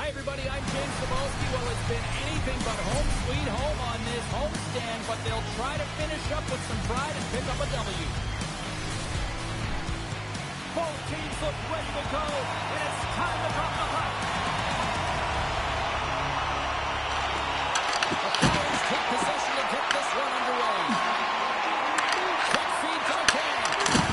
Hi, everybody. I'm James Cebulski. Well, it's been anything but home sweet home on this homestand, but they'll try to finish up with some pride and pick up a W. Both teams look ready to go, and it's time to drop the puck. The Flyers take possession to get this one underway. Quick feed to McCann.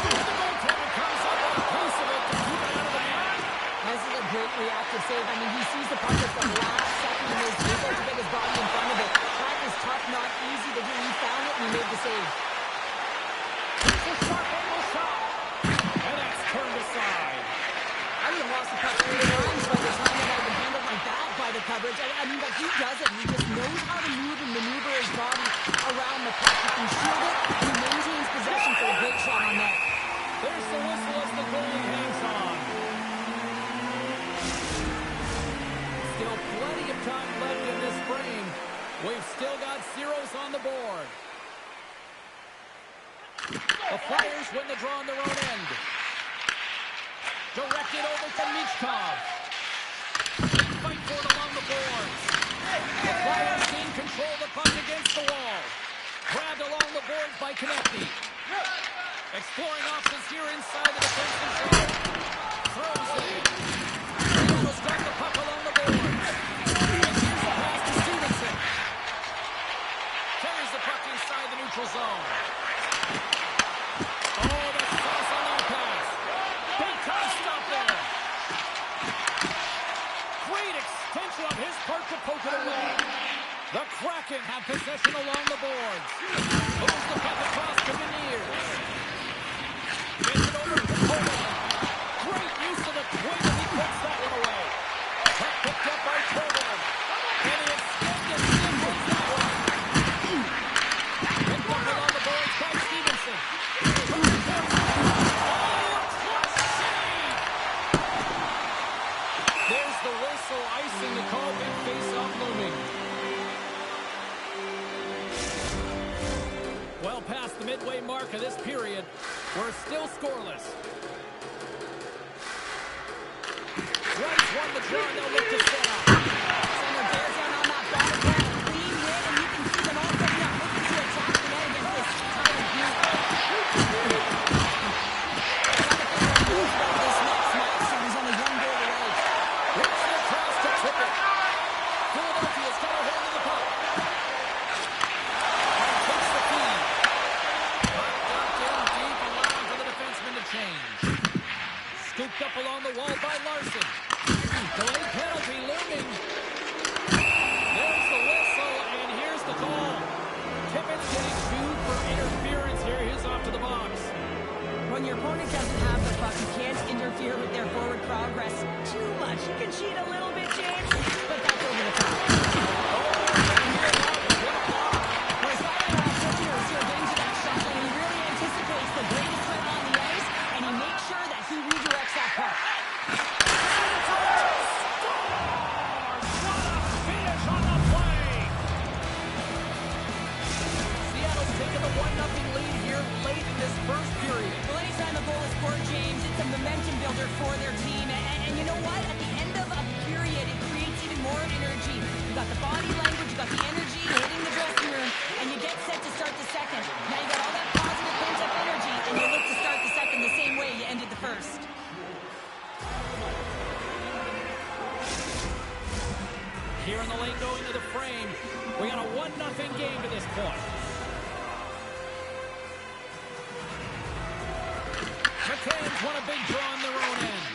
The goaltender comes up with a piece of it to keep it out of the net. This is a great reactive save. I mean, he sees the puck at the last second and is able to get his body in front of it. That is tough, not easy to do. He found it and he made the save. It's a sharp angle shot. And that's turned aside. I would have lost the puck 3 times by the time it had been handled like that by the coverage. I mean, but he does it. He just knows how to move and maneuver his body around the puck. He can shield it. He maintains possession for a great shot on net. There's the whistle as the goalie hangs on. Still plenty of time left in this frame. We've still got zeros on the board. The Flyers win the draw on their own end. Directed over to Michkov. Fight for it along the boards. The Flyers gain control of the puck against the wall. Grabbed along the boards by Konecny. Exploring options here inside the defensive zone. Throws it in. Seattle's got the puck along the boards. And here's the pass to Stevenson. Carries the puck inside the neutral zone. Oh, the sauce on that pass. Big time stop there. Great extension on his part to poke it away. The Kraken have possession along the boards. Moves the puck across to Beniers. Gets it over to Coleman. Great use of the twin as he puts that one away. Puck picked up by Coleman. And he extended and puts that one. Picked up along the boards by Stevenson. There's the whistle, icing the call, big face-off looming. Well past the midway mark of this period, we're still scoreless. Rice won the draw, they'll look to set up. Center bears on that bottom pair. Clean hit, and you can see them all coming up looking to attack the net against this kind of group. This next match, so there's only one goal away. Hits the cross to tip it. Philadelphia's got a hold of the puck. Takes the feed. Puck dumped in deep, allowing for the defenseman to change. Scooped up along the wall by Larson. Delayed penalty looming. There's the whistle, and here's the call. Tippett's getting sued for interference here. He's off to the box. When your opponent doesn't have the puck, you can't interfere with their forward progress too much. You can cheat a little bit, James, but that's over the top. Whereas Flyers are getting to that shot, and he really anticipates the greatest threat on the ice, and he makes sure that he redirects that puck. Finish on the play. Seattle's taking a 1-0 lead here late in this first period. Well, anytime a goal is scored, James, it's a momentum builder for their team. And you know what? At the end of a period, it creates even more energy. You got the body language, you got the energy hitting the dressing room, and you get set to start the second. Now you got all that positive pent-up energy, and you look to start the second the same way you ended the first. Here in the lane going to the frame. We got a 1-0 game to this point. McCann's won a big draw on their own end.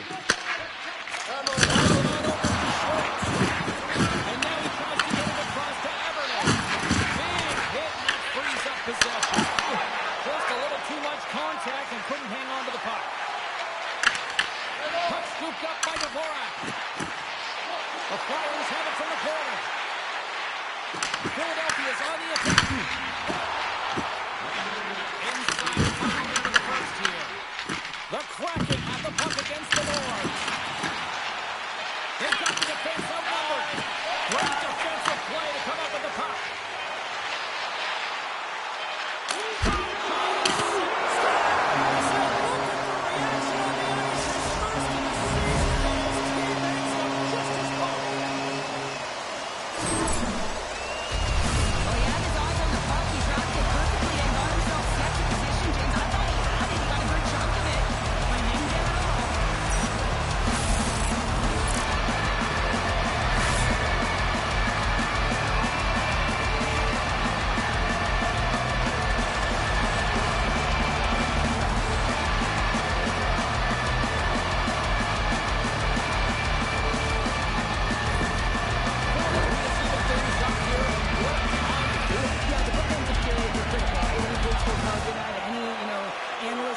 And now he tries to get it across to Everett. Big hit, and that frees up possession. Just a little too much contact and couldn't hang on to the puck. Puck scooped up by Dvorak. The Flyers have it from the corner. Philadelphia's on the attack. Inside the top of the first here. The Kraken have the puck against the boards. They've got the defense outnumbered. Great defensive play to come up with the puck.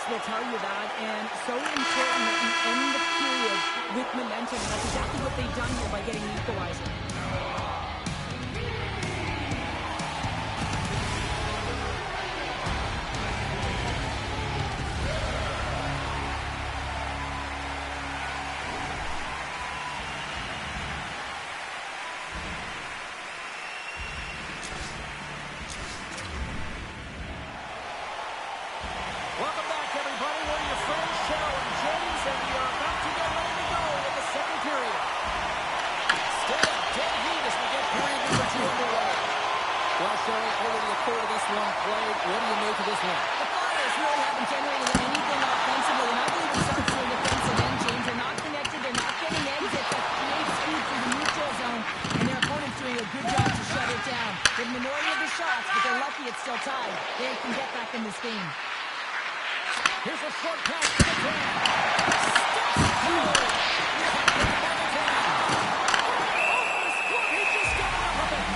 analysts will tell you that, and so important that you end the period with momentum. That's exactly what they've done here by getting the equalizer. Welcome back, everybody. We're your friends, Cheryl and James, and we are about to get ready to go in the second period. Still a dead heat as we get period number 2 underway. Well, Cheryl, already a third of this one played. What do you make of this one? The Flyers really haven't generated anything offensively, and I believe it starts from the defensive end, James. They're not connected. They're not getting exits that create speed through the neutral zone, and their opponent's doing a good job to shut it down. The minority of the shots, but they're lucky it's still tied. They can get back in this game. Here's a short pass to the 10. Steps through. Cut back by the 10. Off his foot. He just got enough of it.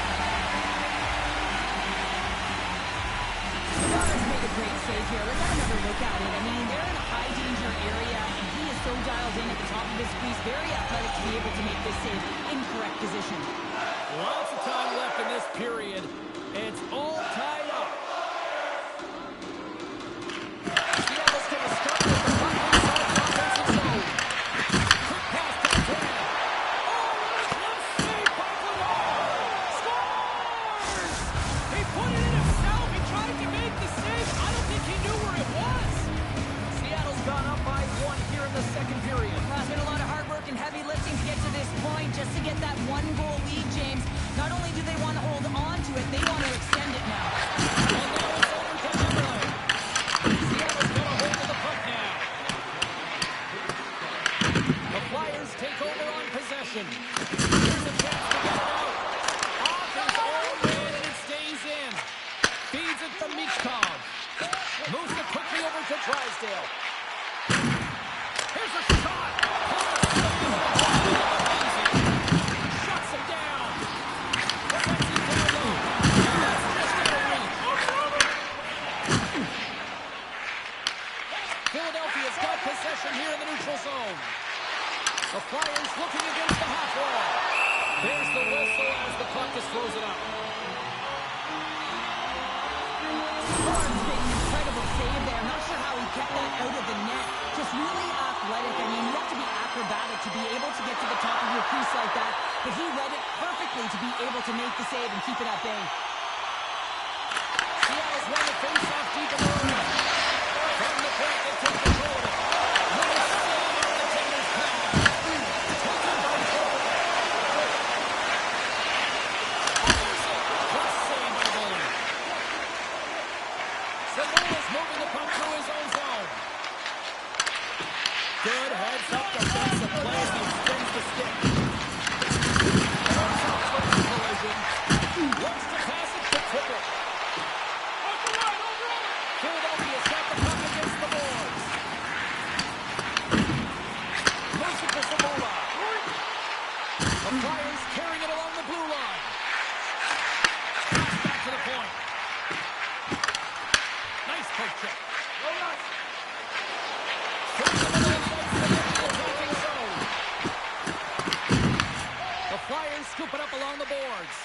The Flyers made a great save here. Let's have another look at it. I mean, they're in a high danger area, and he is so dialed in at the top of his crease. Very athletic to be able to make this save in correct position. Lots of time left in this period. It's all tied up. Seattle's going to start with the puck inside the offensive zone. Quick pass to the 10. Oh, what a close save by Bernard. Scores! He put it in himself. He tried to make the save. I don't think he knew where it was. Seattle's gone up by 1 here in the second period. It's been a lot of hard work and heavy lifting to get to this point, just to get that 1-goal lead, James. Not only do they want to hold on to it, they want to extend it now. And now it's over to Adrian. Seattle's got a hold of the puck now. The Flyers take over on possession. Here's a chance to get it out. Off his own man, and it stays in. Feeds it to Michkov. Moves it quickly over to Drysdale. Here's a shot. Shuts him down. Protects him down low. That's just out of reach. Philadelphia's got possession here in the neutral zone. The Flyers looking against the half wall. There's the whistle as the puck just throws it up. Barnes made an incredible save there. I'm not sure how he kept that out of the net. Just really athletic. I mean, you have to be acrobatic to be able to get to the top of your crease like that. But he read it perfectly to be able to make the save and keep it at bay. Seattle's won the face-off deep in the arena. From the point, they take control of it. Little save on the tender's pass. Taken by Cole. Plus save by goalie. Samoa's moving the puck through his own zone. Good heads-up defensive play as he extends the stick. Comes up for the collision. Wants to pass it to Tipper. Philadelphia's got the puck against the boards. Moves it to Samoa. The Flyers carrying it along the blue line. Pass back to the point. Nice poke check. The Flyers scoop it up along the boards.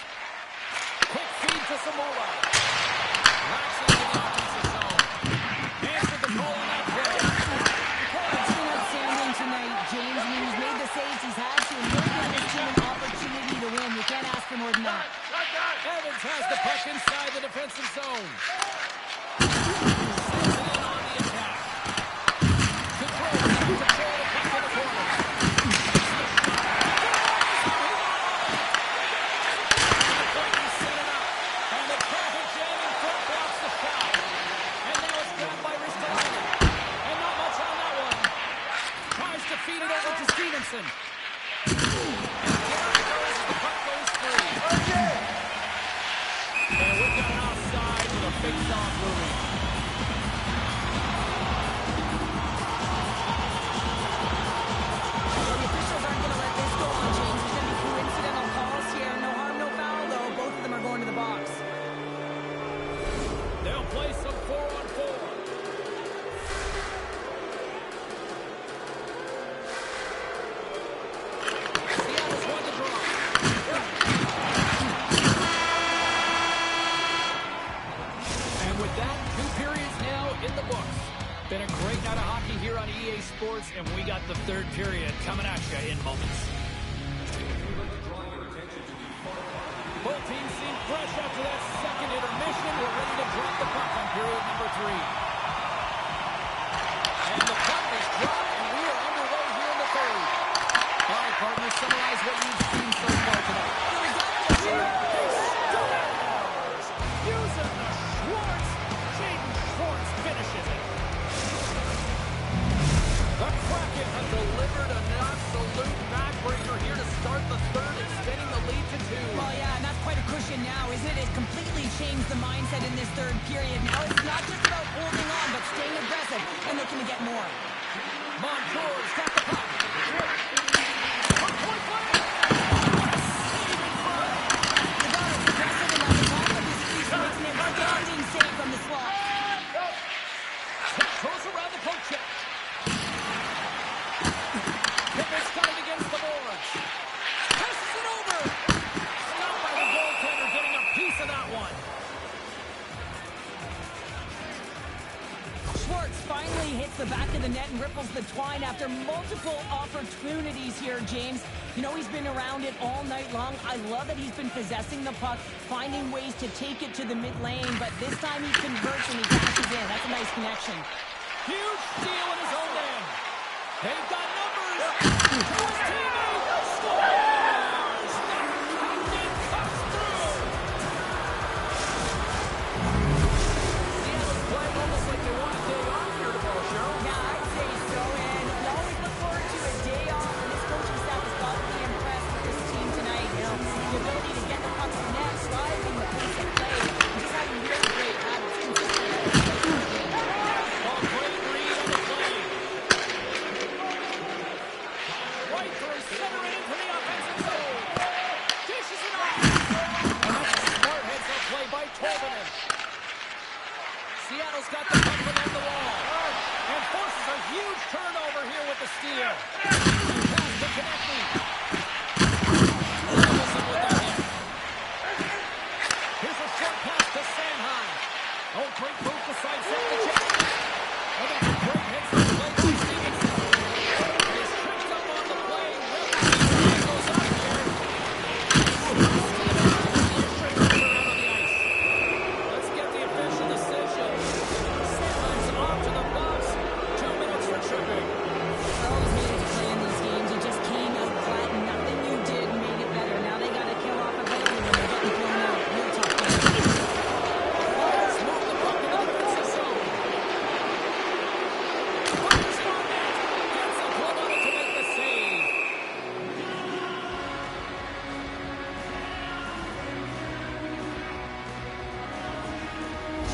Quick feed to Samoa. Knocks it into the offensive zone. Answered the call on that play. It's been outstanding tonight, James. I mean, he's made the saves he's had to, and really given his team an opportunity to win. You can't ask for more than that. Evans has the puck inside the defensive zone. Sends it in on the attack. Control the puck to the corner. Set it up. And the traffic jam in front blocks the shot. And now it's grabbed by Ristolainen. And not much on that one. Tries to feed it over to Stevenson. And there it goes as the puck goes free. And we've got an offside with a face-off moving. Well, the officials aren't going to let this go on, James. There's going to be coincidental calls here. No harm, no foul, though. Both of them are going to the box. They'll play some 4-on-4. in the books. Been a great night of hockey here on EA Sports, and we got the third period coming at you in moments. Both teams seem fresh after that second intermission. We're ready to drop the puck on period number 3. And the puck is dropped, and we are underway here in the third. All right, partners, summarize what you've seen so far tonight. Using the Schwartz. Jaden Schwartz finishes it. The Kraken have delivered an absolute backbreaker here to start the third, extending the lead to 2. Well, yeah, and that's quite a cushion now, isn't it? It completely changed the mindset in this third period. Now it's not just about holding on, but staying aggressive and looking to get more. Montour's got the puck. Point play. Save in front. The guard is aggressive and at the top of his crease, making it standing safe from the slot. Goes around the poke check. Pickens got it against the boards. Passes it over. Stopped by the goaltender, getting a piece of that one. Schwartz finally hits the back of the net and ripples the twine after multiple opportunities here, James. You know, he's been around it all night long. I love that he's been possessing the puck, finding ways to take it to the mid lane, but this time he converts and he dashes in. That's a nice connection. Huge steal in his own end. They've got numbers. To his teammate. Scores! The captain comes through. Seattle's playing almost like they want a day off here tomorrow, Cheryl. Yeah, I'd say so, and we always look forward to a day off, and this coaching staff has got to be impressed with this team tonight. You know, the ability to get the puck to net, driving the pace of play, and just having really great habits, consistent. Great read on the play. Right through center and into the offensive zone. Dishes it off. And that's a smart heads-up play by Tolvanen. Seattle's got the puck along the wall. And forces a huge turnover here with the steal. Pass to Konechny. Wilson with the hit. Here's a short pass to Sanheim. Oh, great move to sidestep the check. Oh, that's a great heads-up play by Stevenson. He's tripped up on the play. Referee goes up here. Let's get the official decision. Sanheim's off to the box. 2 minutes for tripping. Always needed to play in these games. You just came out flat, and nothing you did made it better. Now they got to kill off a penalty when they're getting thrown out. Real tough game. Flyers move the puck into the defensive zone. Fires on net. Gets a glove on it to make the save.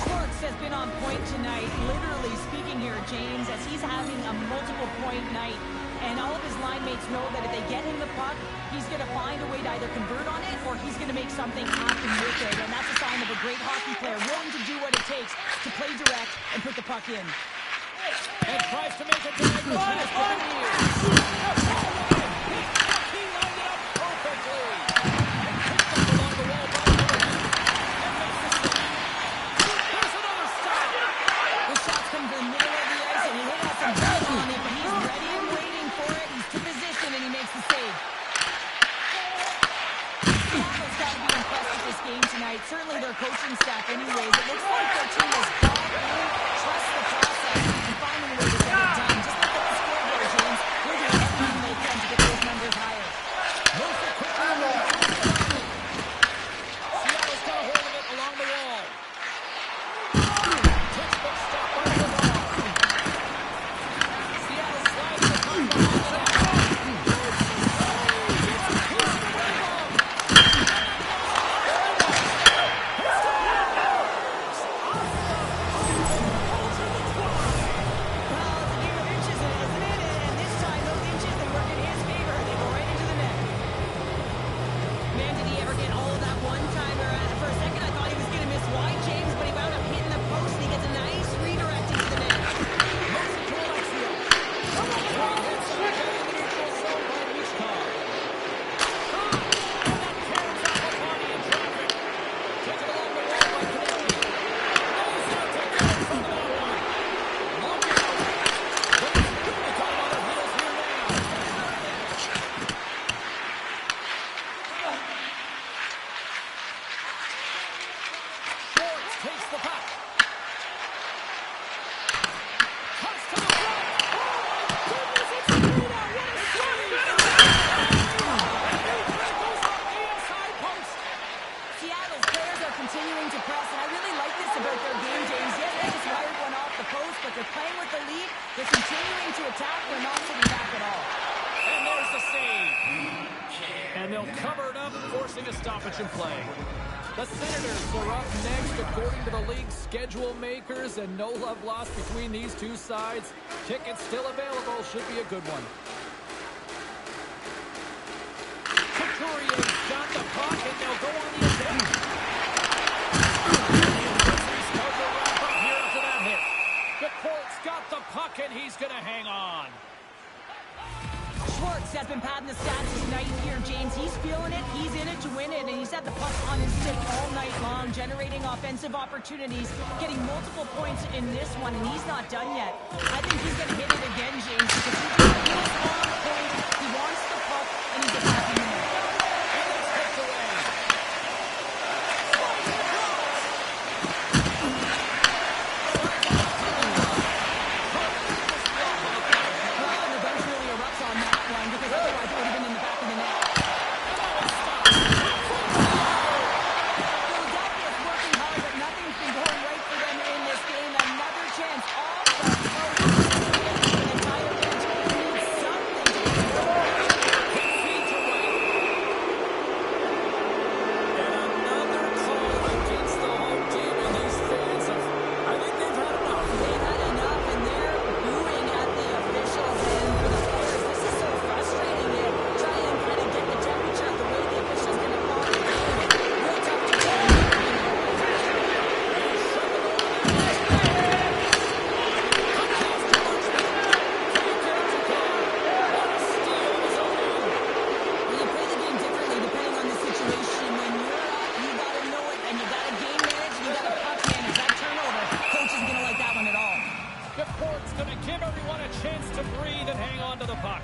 Schwartz has been on point tonight, literally speaking here, James, as he's having a multiple point night. And all of his line mates know that if they get him the puck, he's going to find a way to either convert on it or he's going to make something happen with it. And that's a sign of a great hockey player, willing to do what it takes to play direct and put the puck in. And tries to make a diagonal pass to Beniers. He lined it up perfectly. And picked up along the wall by Tolvanen. And makes the save. There's another stop. The shots come to the middle of the ice and he hit out some ball on it, but he's ready and waiting for it. He's to position and he makes the save. Seattle's got to be impressed with this game tonight. Certainly their coaching staff anyways. It looks like their team has bought in, trust the process, and finding a way to get it done. Just look at the scoreboard, James. They're doing everything they can to get those numbers higher. Moves it quickly along. Seattle's got a hold of it along the wall. Textbook stop by the wall. Seattle slides the puck behind the net. Gets a piece of the glove. but they're playing with the lead. They're continuing to attack. They're not sitting back at all. And there's the save. And they'll cover it up, forcing a stoppage in play. The Senators are up next according to the league's schedule makers, and no love lost between these two sides. Tickets still available. Should be a good one. Couturier's got the puck, and they'll go on the attack. Here after that hit. The Colts got the puck, and he's going to hang on. Schwartz has been padding the stats tonight here, James. He's feeling it. He's in it to win it, and he's had the puck on his stick all night long, generating offensive opportunities, getting multiple points in this one, and he's not done yet. I think he's going to hit it again, James, because he feels on point. He wants the puck, and he's attacking the net. And it's picked away. Because otherwise it would have been in the back of the net. Philadelphia's working hard, but nothing's been going right for them in this game. Another chance off the post. The entire bench needs something to get going. Feet to right. And another call against the home team, and these fans have, I think they've had enough. They've had enough, and they're booing at the officials. And for the players, this is so frustrating. You try and kind of get the temperature of the way the officials going to call the game. Real tough to do. Well, you play the game differently depending on the situation. When you're up, you got to know it, and you got to game manage, you got to puck manage. That turnover, coach isn't going to like that one at all. The court's going to give everyone a chance to breathe and hang on to the puck.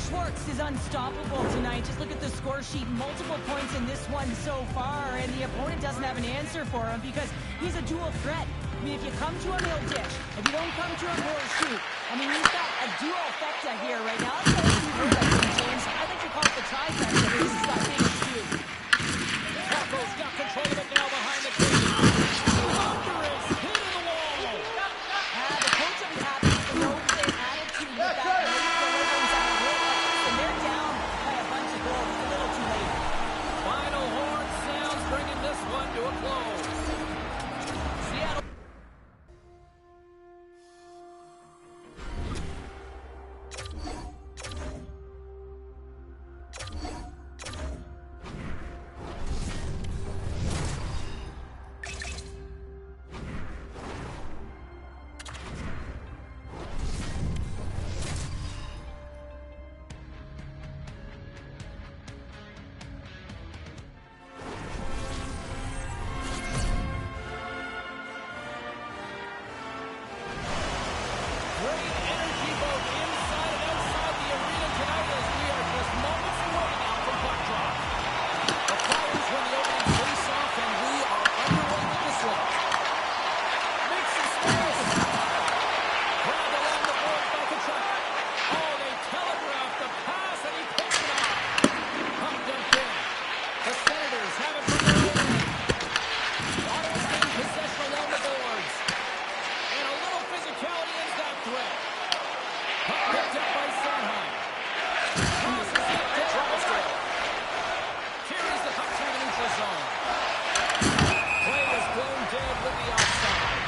Schwartz is unstoppable tonight. Just look at the score sheet. Multiple points in this one so far, and the opponent doesn't have an answer for him because he's a dual threat. I mean, if you come to him, he'll dish. If you don't come to him, he'll shoot. I mean, he's got a dual effecta here right now. That's what you've heard of him, James. I think you call it the trifecta. He's got biggest two. Taco's got control of it now behind the cage. Hunter is hitting the wall. The coach will be happy with the no-play attitude with that late deliverance out of Wilcox, and they're down by a bunch of goals. It's a little too late. Final horn sounds, bringing this one to a close. Seattle. Great energy both inside and outside the arena tonight as we are just moments away now from puck drop. The Flyers win the opening face-off, and we are underway with this one. Makes some space. Grabbed along the boards by Kachuk. Oh, they telegraphed the pass, and he picks it off. Puck dumped in. The Senators have it from their own end. Ottawa's getting possession along the boards. And a little physicality ends that threat. Puck picked up by Sondheim. Crosses it to Drysdale. Carries the puck through the neutral zone. Play is blown dead with the outside.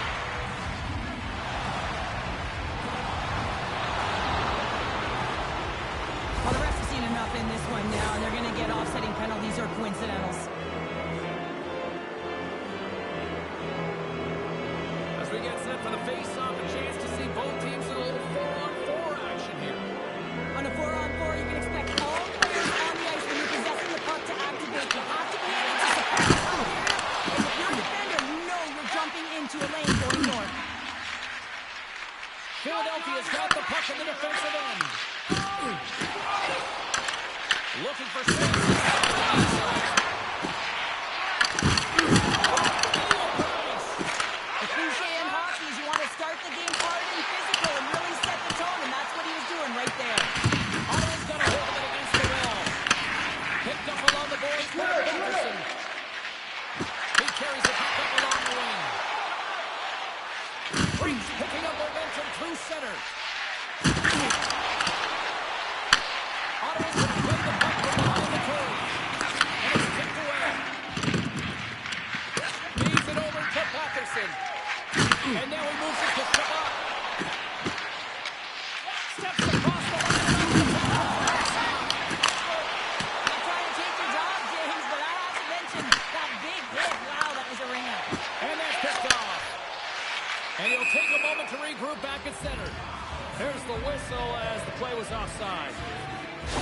Well, the refs have seen enough in this one now, and they're going to get offsetting penalties or coincidentals. As we get set for the face-off, a chance to see both teams in a little 4-on-4 action here. On a 4-on-4, you can expect all players on the ice when you're possessing the puck to activate. You have to be able to support the puck. And if you're a defender, you know you're jumping into a lane going north. Philadelphia's got the puck in the defensive end. Looking for space. The cliche in hockey is you want to start the game hard and physical and really set the tone, and that's what he was doing right there. Ottawa's got a hold of it against the wall. Picked up along the boards by Anderson. He carries the puck up along the wing. Breach picking up over center. Ottawa's going to play the puck from behind the curve. And it's kicked away. Leaves it over to Patterson. And now he moves it to Shabbat. Steps across the line. I'm trying to take your job, James, but I have to mention that big hit. Wow, that was a ringer. And that's picked off. And he'll take a moment to regroup back at center. There's the whistle as the play was offside.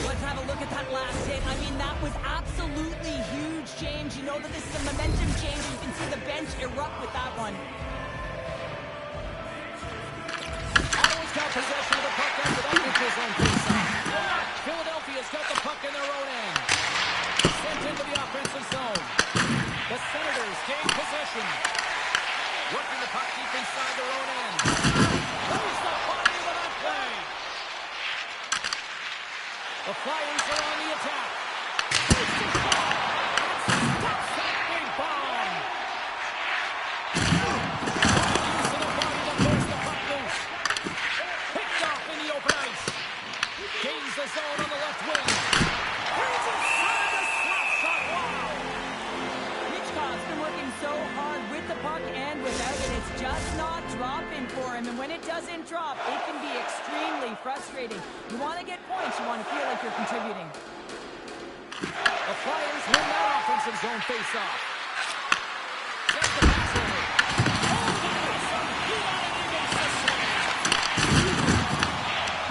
Let's have a look at that last hit. I mean, that was absolutely huge, James. You know that this is a momentum change. You can see the bench erupt with that one. Ottawa's got possession of the puck after that neutral zone faceoff. Philadelphia's got the puck in their own end. Sent into the offensive zone. The Senators gain possession. Working the puck deep inside their own end. There's the body of that play. The Flyers are on the attack. It's stops that big bomb. Use of the body to force the puck loose. Picked off in the open ice. Gains the zone on the left wing. Brings it inside the slap shot. Wow. Hitchcock's been working so hard with the puck and without it. It's just not dropping for him. And when it doesn't drop, it can be extremely frustrating. You want to get points. You want to feel like you're contributing. The Flyers win that offensive zone face-off. Sends the pass over. Oh, that's some heat on it. He makes the save.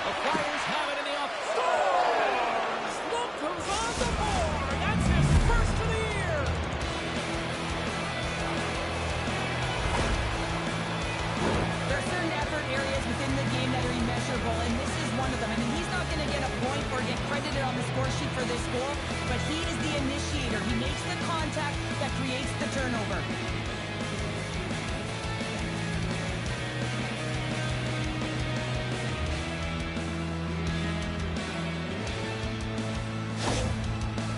The Flyers have it in the off. Scores! Look who's on the board. That's his first of the year. There are certain effort areas within the game that are immeasurable, and this is one of them. I mean, he's not going to get a point or get credited on the score sheet for this goal, but he is the initiator. He makes the contact that creates the turnover.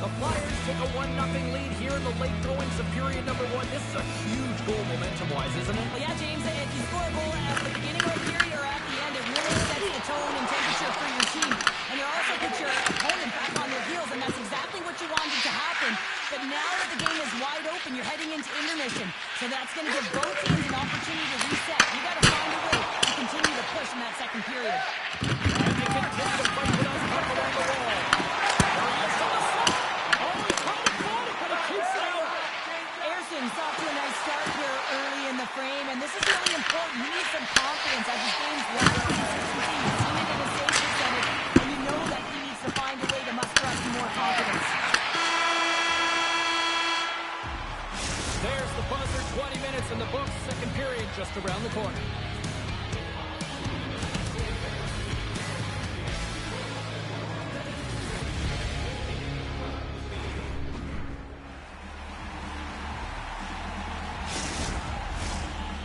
The Flyers take a 1-0 lead here in the late goings of period number 1. This is a huge goal momentum-wise, isn't it? Well, yeah, James, if you score a goal at the beginning of a period or at the end, it really sets the tone and temperature for your team. And it also puts your opponent back on their heels, and that's exactly what you wanted to happen. But now that the game is wide open, you're heading into intermission. So that's going to give both teams an opportunity to reset. You got to find a way to continue to push in that second period. And they continue to fight with us up along the wall. Ayerson's off to a nice start here early in the frame, and this is really important. He needs some confidence as his game's left. Consistency, you've seen it in his save percentage, and you know that he needs to find a way to muster up some more confidence. There's the buzzer, 20 minutes in the books, second period just around the corner.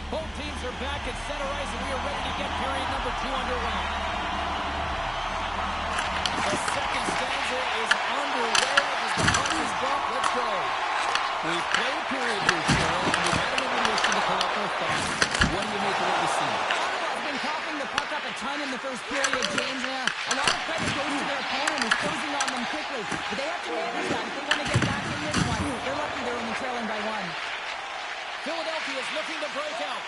Both teams are back at center ice, and we are ready to get period number 2 underway. The second stanza is underway as the puck is dropped. Let's go. We've played period here, Cheryl, and we've had an intermission to collect our thoughts. What do you make of what you see? Ottawa's been coughing the puck up a ton in the first period, James. A lot of credit goes to their opponent who's closing on them quickly. But they have to manage that if they want to get back in this one. They're lucky they're only trailing by 1. Philadelphia is looking to break out.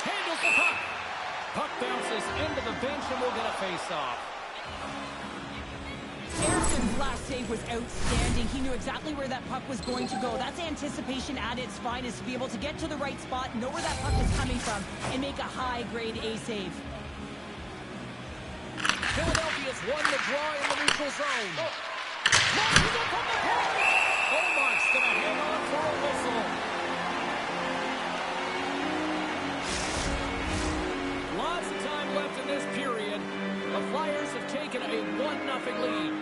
Handles the puck. Puck bounces into the bench and we'll get a face-off. Ayerson's last save was outstanding. He knew exactly where that puck was going to go. That's anticipation at its finest, to be able to get to the right spot, know where that puck is coming from, and make a high-grade A save. Philadelphia's won the draw in the neutral zone. Launches up on the puck. Omark's going to hang on for a whistle. Lots of time left in this period. The Flyers have taken a 1-0 lead.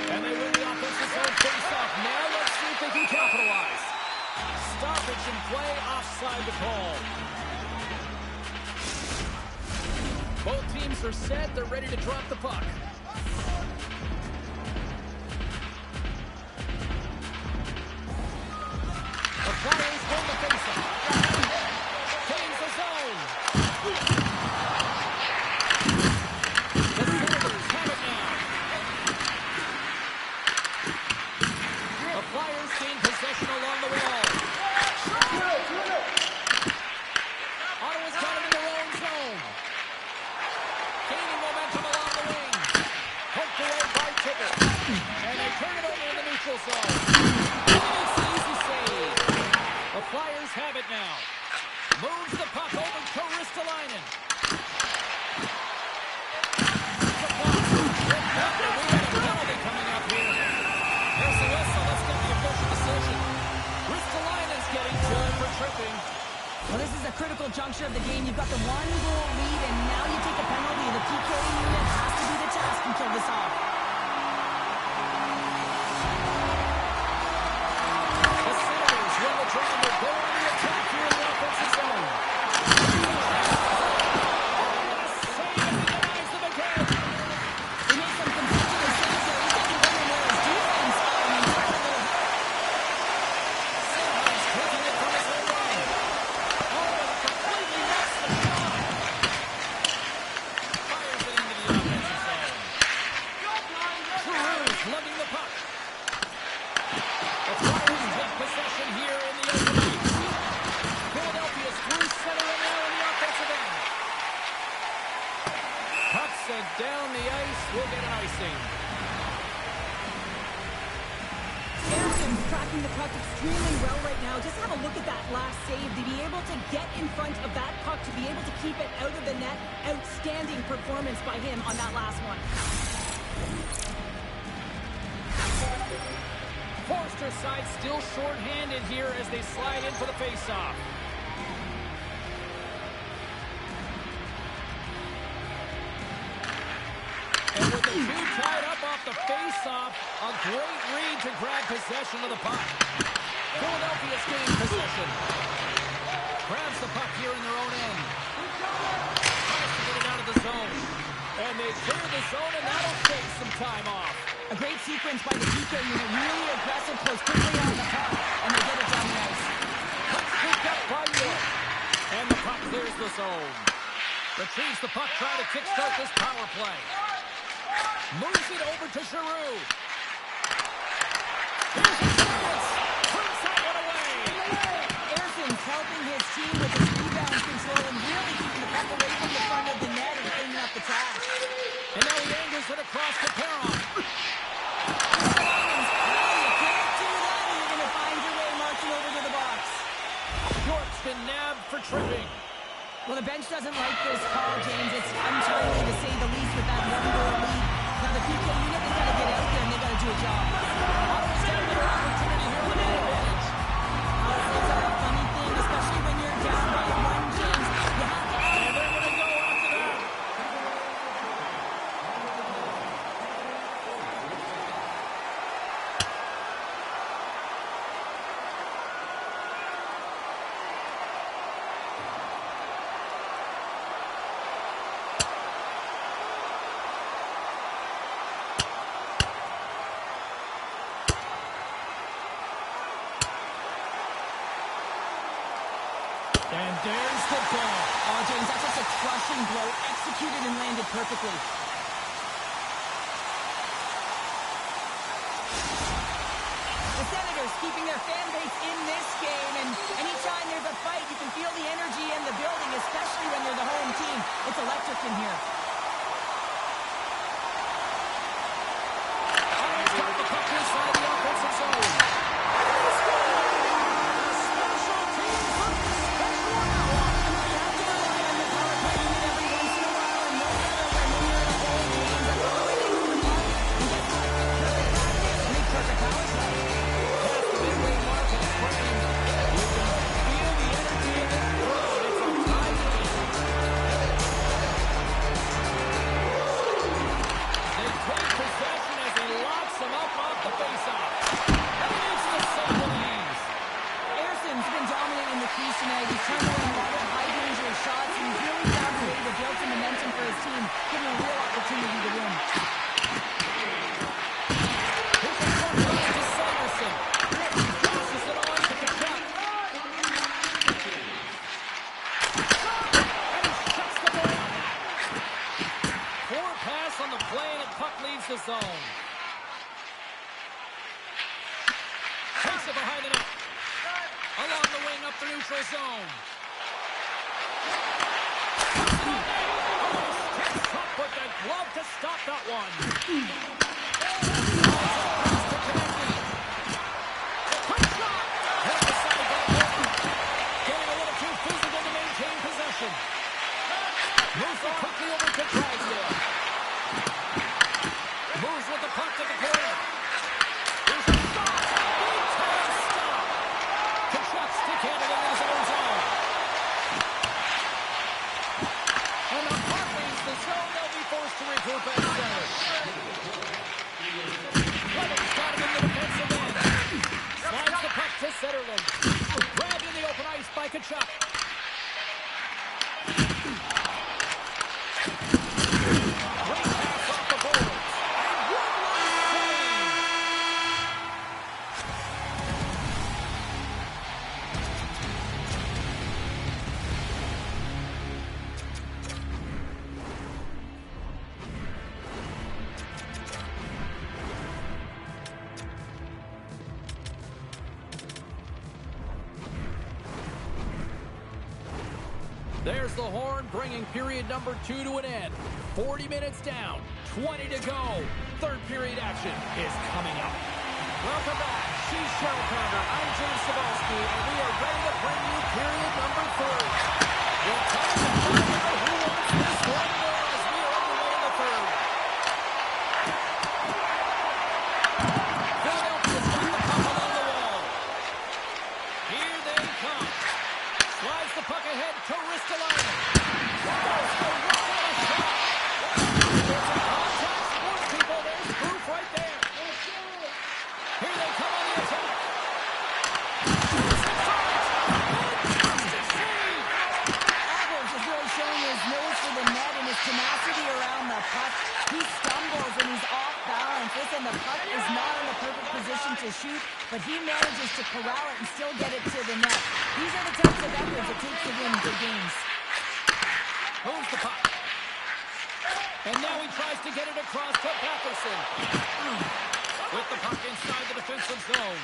And they win the offensive zone face-off. Now let's see if they can capitalize. Stoppage in play, offside the call. Both teams are set. They're ready to drop the puck. The Flyers win the faceoff. now. Moves the puck over to Ristolainen. The block. We got a penalty coming up here. There's the whistle. Let's get the official decision. Ristolainen's getting two for tripping. Well, this is a critical juncture of the game. You've got the one-goal lead, and now you take a penalty. The PK unit has to do the task and kill this off. The Senators win the draw and will go on the attack here in the offensive zone. Save as he denies them again. He made some consecutive saves there. He doesn't go anywhere. His defense, Sanheim's taking it from his own end. Oh, and completely missed the shot. Fires it into the offensive zone. Giroux's lugging the puck. The Flyers take possession here in the open ice. Philadelphia's through center and now in the offensive end. Puck sent down the ice. We'll get an icing. Anderson's tracking the puck extremely well right now. Just have a look at that last save. To be able to get in front of that puck, to be able to keep it out of the net. Outstanding performance by him on that last one. Forster's side still short-handed here as they slide in for the face-off. And with the two tied up off the face-off, a great read to grab possession of the puck. Philadelphia's gained possession. Grabs the puck here in their own end. Tries to get it out of the zone. And they clear the zone, and that'll take some time off. A great sequence by the PK unit. Really aggressive, close quickly on the puck, and they get it down the ice. Puck's picked up by York. And the puck clears the zone. Retrieves the puck, trying to kickstart this power play. Moves it over to Giroux. Here's his chance. Puts that one away. Anderson's helping his team with his rebound control and really keeping the puck away from the front of the net and cleaning up the trash. And now he angles it across to Perron. York's been nabbed for tripping. Well, the bench doesn't like this call, James. It's untimely to say the least with that one-goal lead. Now the PK unit, they got to get out there and they got to do a job. Ottawa's got another opportunity here on the man advantage. It's a funny thing, especially when you're down by one, James. You have to... And they're going to go after that. And there's the ball. Oh, James, that's just a crushing blow. Executed and landed perfectly. The Senators keeping their fan base in this game, and anytime there's a fight, you can feel the energy in the building, especially when they're the home team. It's electric in here. Ottawa's got the puck inside the offensive zone. Special teams look special now. You have to rely on the power play unit every once in a while, and no matter when you're in a home game, that's the way they move the puck. And guess what? Perfect tactics make perfect power play. Past the midway mark of the frame. You can feel the energy in this crowd. It's a tie game. They take possession as he locks him up off the faceoff. And he needs to save the leads. Anderson's been dominant in the crease tonight. He's turned away a lot of high-danger shots, and he's really found a way to build some momentum for his team, giving a real opportunity to win. Here's a puck pass to Sanderson. Passes it on to Kachuk. And he shuts the door. Forward pass on the play, and the puck leaves the zone. Takes it behind the net. Along the wing, up the neutral zone. Steps up with the glove to stop that one. Pass to Konecny. Quick shot. Hit the side by Morton. Getting possession. Moves it quickly over to Drysdale. Moves with the puck to the corner. Here's a shot. Big time stop. Kachuk stick-handed in his own zone. And the puck leaves the zone. They'll be forced to regroup at center. Clemens got him in the defensive end. Slides the puck to Zetterlund. Grabbed in the open ice by Kachuk. Great pass off the boards. And one last save. There's the horn, bringing period number 2 to an end. 40 minutes down, 20 to go. Third period action is coming up. Welcome back. She's Cheryl Pounder. I'm James Cebulski, and we are ready to bring you period number 3. We'll tell you who wants this one more as we are underway in the third. Philadelphia's got the puck along the wall. Here they come. Slides the puck ahead to Ristolainen. Goes for a shot. There's a contact, sports people. There's proof right there. Here they come on the attack. Fantastic save. Adams is really showing his nose for the net and his tenacity around the puck. He stumbles and he's off balance. Listen, the puck is not in the perfect position to shoot, but he manages to corral it and still get it to the net. These are the types of efforts it takes to win big games. Moves the puck. And now he tries to get it across to Patterson. With the puck inside the defensive zone.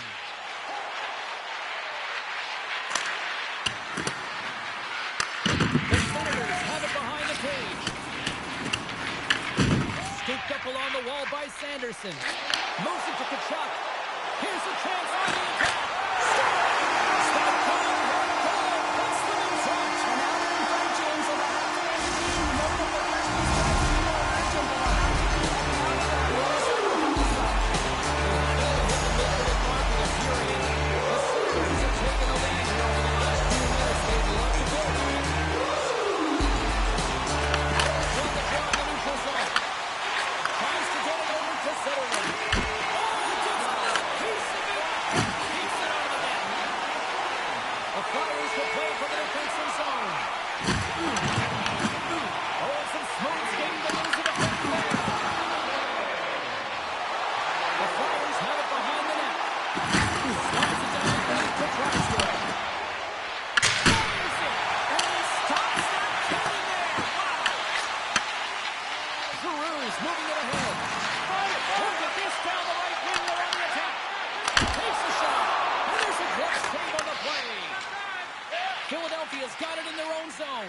The Senators have it behind the cage. Scooped up along the wall by Sanderson. Moves it to Kachuk. Here's a chance on the attack. Stop calling her goal. Puts them in front. And now they're in front, James, so they'll have to intervene. You know that the first one starts to be more urgent, but they'll have to be looking out for our lowest score from this one. The Senators have taken a lead here over the last few minutes. They'd love to build on it. From the draw in the neutral zone. Tries to get it over to Zetterlund. The Flyers will play from the defensive zone. Oh, some smooth skating to lose it up there. The Flyers have it behind the net. Slides it down beneath to Drysdale. Fires it, and he stops that killing there. Wow. Giroux's moving it ahead. Look at this down the right wing. They're on the attack. Takes a shot, and there's a glove save on the play. Philadelphia's got it in their own zone.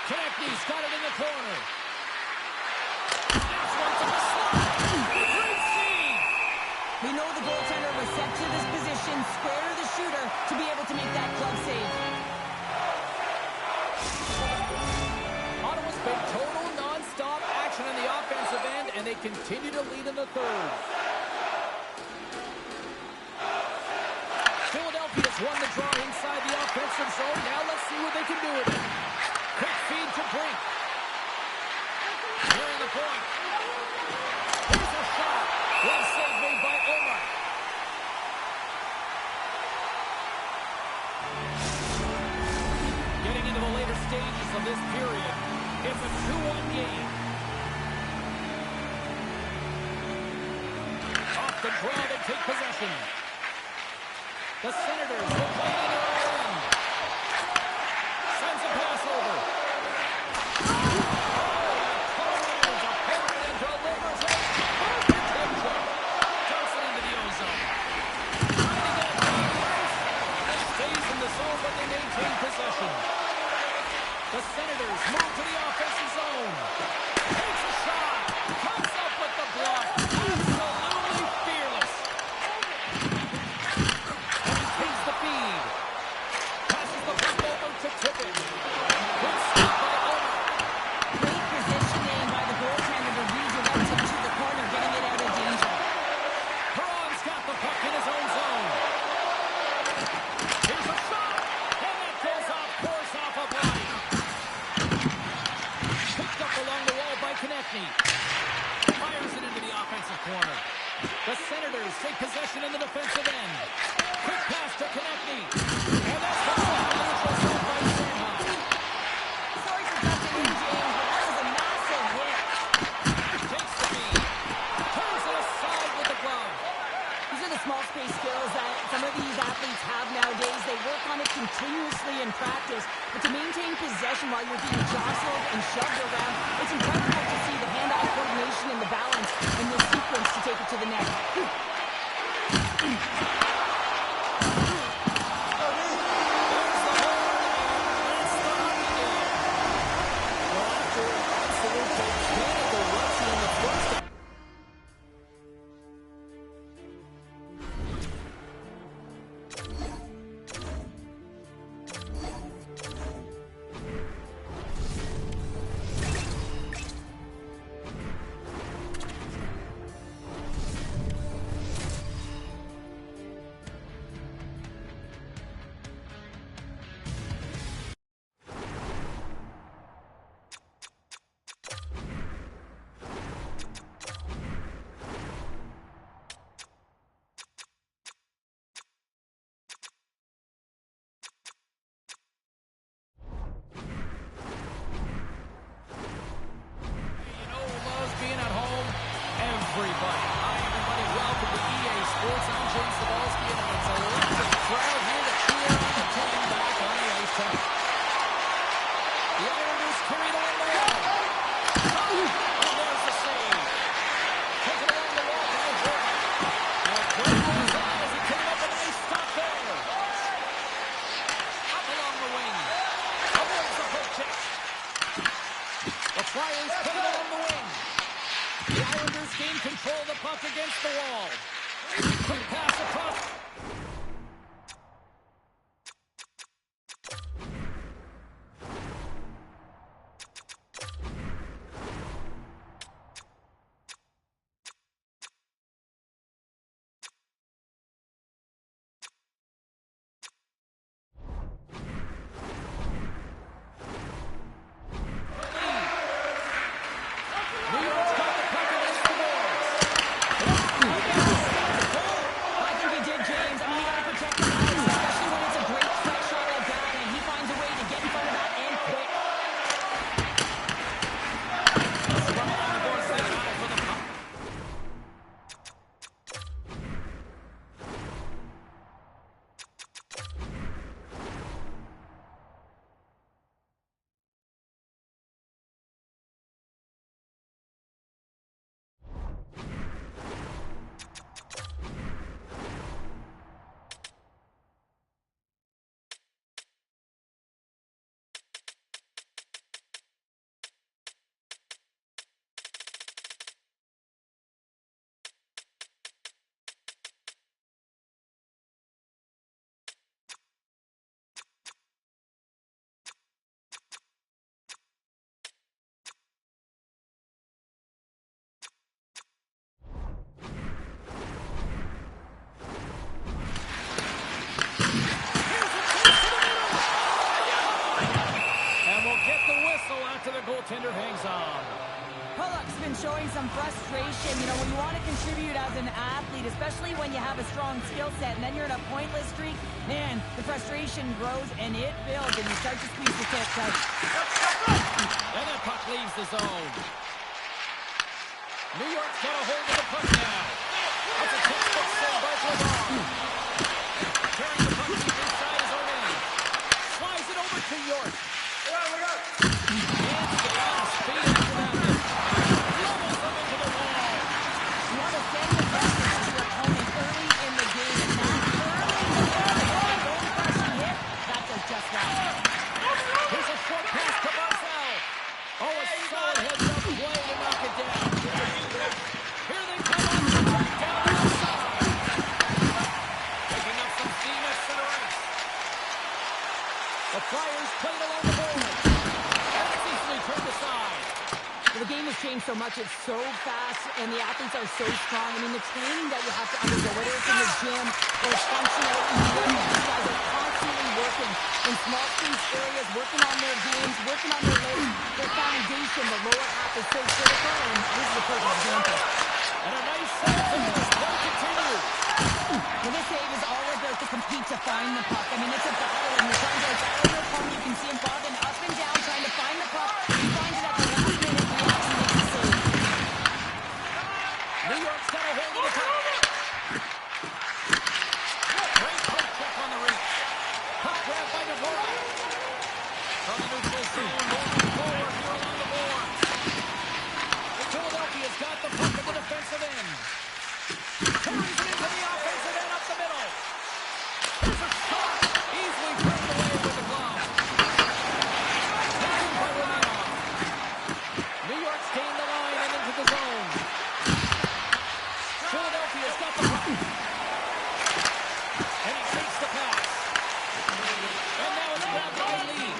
Konechny's got it in the corner. This one's a slide. Great save. We know the goaltender was set to this position, square to the shooter, to be able to make that glove save. Ottawa's been total non-stop action on the offensive end, and they continue to lead in the third. Philadelphia's won the draw inside the offensive zone. Now let's see what they can do with it. Quick feed to Brink. Nearing the point. Here's a shot. Well save made by Omar. Getting into the later stages of this period. It's a 2-1 game. Off the draw, they take possession. The Senators will play in their own end. Sends a pass over. Turns a pivot and delivers it. Perfect hip check. Dumps it into the ozone. Trying to get it back. Stays in the zone, but they maintain possession. The Senators move to the offensive zone. Takes a shot. Comes up with the block. Absolutely fearless. Takes the feed. continuously in practice, but to maintain possession while you're being jostled and shoved around, it's incredible to see the hand-eye coordination and the balance in this sequence to take it to the net. Everybody. Hi, everybody. Welcome to EA Sports. I'm James Cebulski, and it's a electric crowd here to cheer on the team back on the ice tonight. The Islanders carried on the wall. And there's the save. Taken along the wall by Jordan. And Craig goes on as he came up a nice stop there. Up along the wing. Avoids the poke check. The Flyers put it along the wing. The Islanders gain control of the puck against the wall. Quick pass across. Goaltender hangs on. Pulock's been showing some frustration. You know, when you want to contribute as an athlete, especially when you have a strong skill set, and then you're in a pointless streak, man, the frustration grows and it builds, and you start to squeeze the tips out. And that puck leaves the zone. New York's got a hold of the puck now. That's a textbook save by Cleveland. Carrying the puck to the inside his own end. Slides it over to York. So much, it's so fast, and the athletes are so strong. I mean, the training that you have to undergo, whether it's in the gym or it's functional, these guys are constantly working in small space areas, working on their games, working on their legs, their foundation. The lower half is so critical, and this is a perfect example. And a nice save to this play continues. Well, this save is all about to compete to find the puck. I mean, it's a battle, and you're trying to battle your opponent. You can see him bobbing up and down, trying to find the puck. He finds it at the last minute. New York's got a hold of the puck. Great poke check on the reach. Puck grab by From the neutral zone, moving forward here along the boards. Philadelphia's got the puck at the defensive end. Carries it into the offensive end up the middle. There's a shot. Easily turned away with the glove. Taken by Romanov. New York's gained the line and into the zone. Philadelphia's got the puck. And he takes the pass. And now it's grabbed by Lee.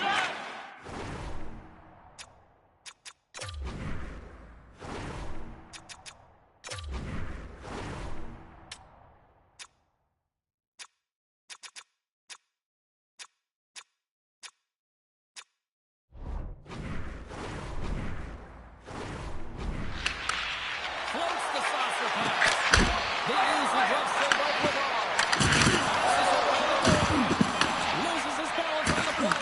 Floats the saucer pass. He uses the glove save by Pavard. Passes over to the board. Loses his balance on the play.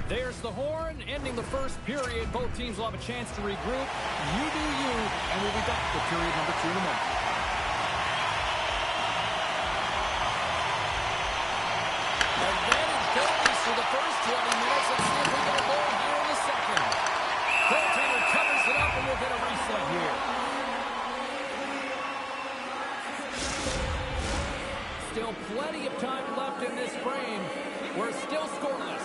There's the horn, ending the first period. Both teams will have a chance to regroup. You do you, and we'll be back with period number 2 in a moment. Advantage goes for the first 20 minutes. Let's see if we get a goal here in the second. Goaltender covers it up, and we'll get a reset here. Still plenty of time left in this frame. We're still scoreless.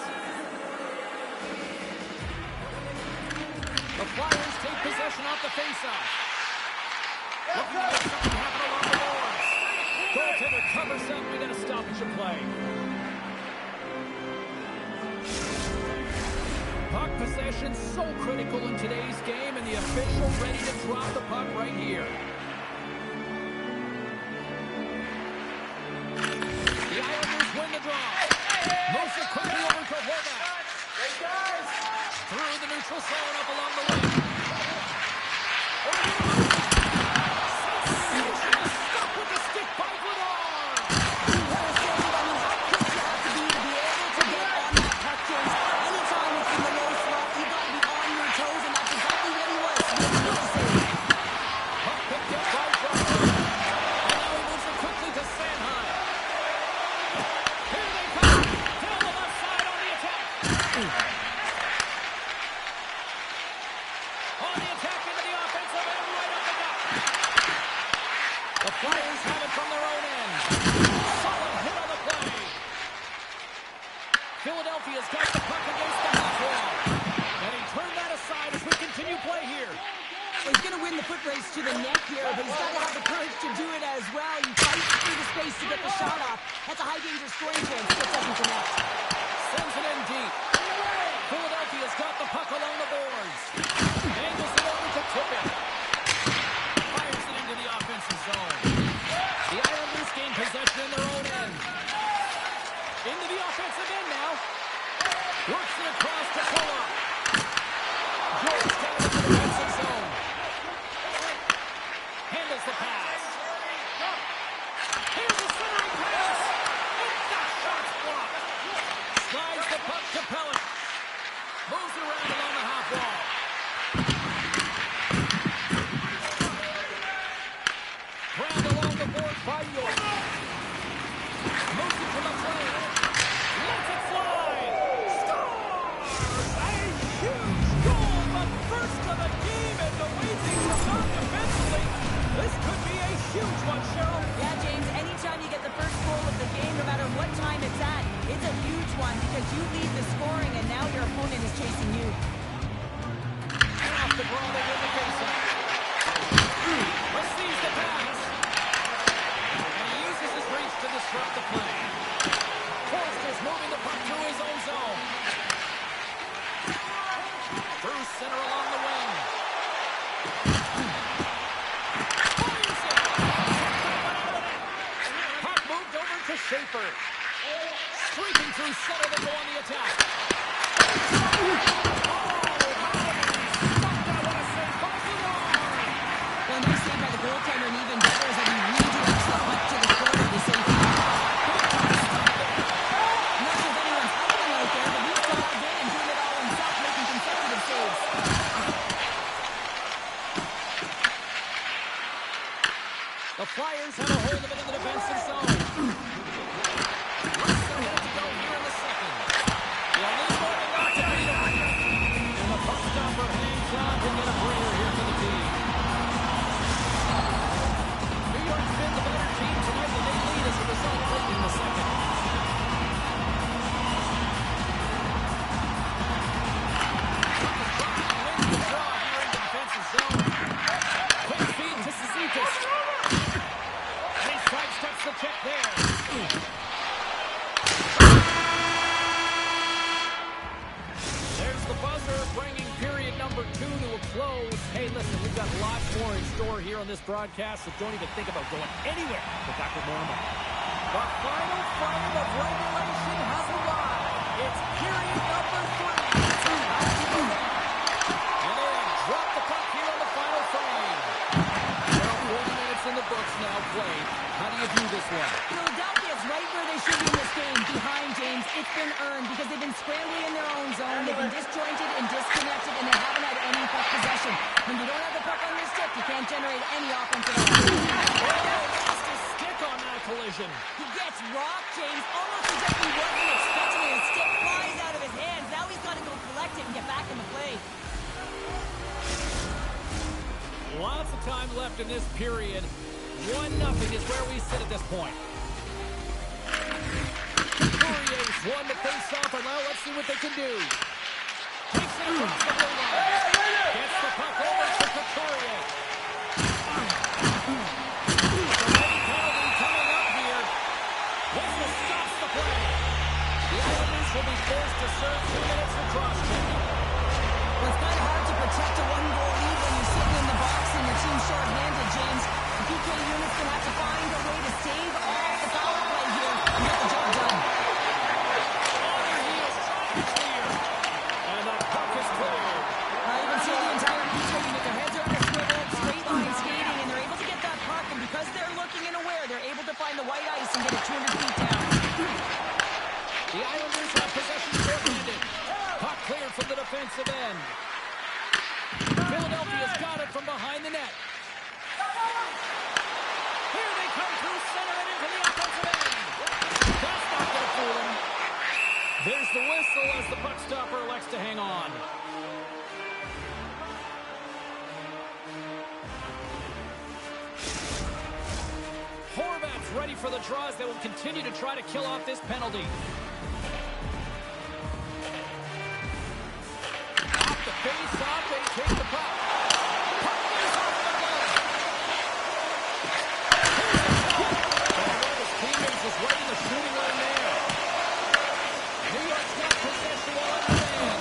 The Flyers take possession off the faceoff. Looking to make something happen along the boards. Goaltender covers up. We got a stoppage of play. Puck possession so critical in today's game, and the official ready to drop the puck right here. The Islanders win the draw. Moves it quickly over to Horvath. Through the neutral zone, up along the wing. Sensational stop with the stick by Goodall. How quick you have to be able to get on that puck, James. Anytime it's in the low slot, you got to be on your toes, and that's exactly what he was. Puck picked up by Brooks. And now he moves it quickly to Sanheim. Here they come. Down the left side on the attack. On the attack into the offensive end, right up the gut. The Flyers have it from their own end. Solid hit on the play. Philadelphia's got the puck against the half wall. And he turned that aside as we continue play here. Well, he's going to win the foot race to the net here, but he's got to have the courage to do it as well. He fights through the space to get the shot off. That's a high-danger scoring chance. Still doesn't connect. Sends it in deep. Philadelphia's got the puck along the boards. Angles it over to Tippett. Fires it into the offensive zone. The Islanders gain possession in their own end. Into the offensive end now. Works it across to Fuller. George down into the defensive zone. Handles the pass. Here's the centering pass. And that shot's blocked. Slides the puck to Pellet. Moves around along the half wall. Grabbed along the boards by York. Moves it to the plane. Lets it fly. Scores! A huge goal. The first of the game, and the way things have gone defensively, this could be a huge one, Cheryl. Yeah, James, anytime you get the first goal of the game, no matter what time it's at, it's a huge one because you lead the scoring, and now your opponent is chasing you. And off the draw, they win the faceoff. Receives the pass. And he uses his reach to disrupt the play. Forster's moving the puck through his own zone. Through center along the wing. Schaefer. Streaking through center, they go on the attack. Well, nice save by the goaltender, and even better is that he redirects the puck to the corner of the safety. I'm not sure if anyone's helping out there, but he's dialed in and doing it all himself, making consecutive saves. The Flyers have a hold of it in the defensive zone. Less than a minute to go here in the second. They'll need more than that to beat them. And the puck stopper hangs on to get a breather here for the team. New York's been the better team tonight, and they lead as a result late in the second. Wins the draw here in the defensive zone. Quick feed to Cizikas. And he sidesteps the check there. There's the buzzer, bringing period number 2 to a close. Hey, listen, we've got lots more in store here on this broadcast, so don't even think about going anywhere. But back with more in a moment. The final frame of regulation has arrived. It's period number 3. And they have dropped the puck here on the final frame. There are 40 minutes in the books now played. How do you view this one? Philadelphia's right where they should be in this game, behind James. It's been earned because they've been scrambling in their own zone. They've been disjointed and disconnected, and they haven't had any puck possession. When you don't have the puck on your stick, you can't generate any offense at all. Just a stick on that collision. He gets rocked, James, almost as if he wasn't expecting it. His stick flies out of his hands. Now he's got to go collect it and get back in the play. Lots of time left in this period. 1-0 is where we sit at this point. Courier's won the face-off, and now let's see what they can do. Takes it across the blue line. Gets the puck over to Couturier. Penalty coming up here. Whistle stops the play. The Islanders will be forced to serve 2 minutes for cross-checking. Well, it's kind of hard to protect a one-goal lead when you're sitting in the box and your team's short-handed, James. The PK unit's going to have to find a way to save off the power play here and get the job done. On their heels, trying to clear. And the puck is cleared. You can see the entire PK unit. Their heads are on a swivel, straight line skating, and they're able to get that puck. And because they're looking and aware, they're able to find the white ice and get it 200 feet down. The Islanders have possession short-handed. Puck cleared from the defensive end. Philadelphia's got it from behind the net. Here they come through center and into the offensive end. That's not going to fool them. There's the whistle as the puck stopper elects to hang on. Horvat's ready for the draws. They will continue to try to kill off this penalty. Off the face-off, they take the puck. Puck is off the glove. His teammates is right in the shooting line there. New York's got possession while on the man.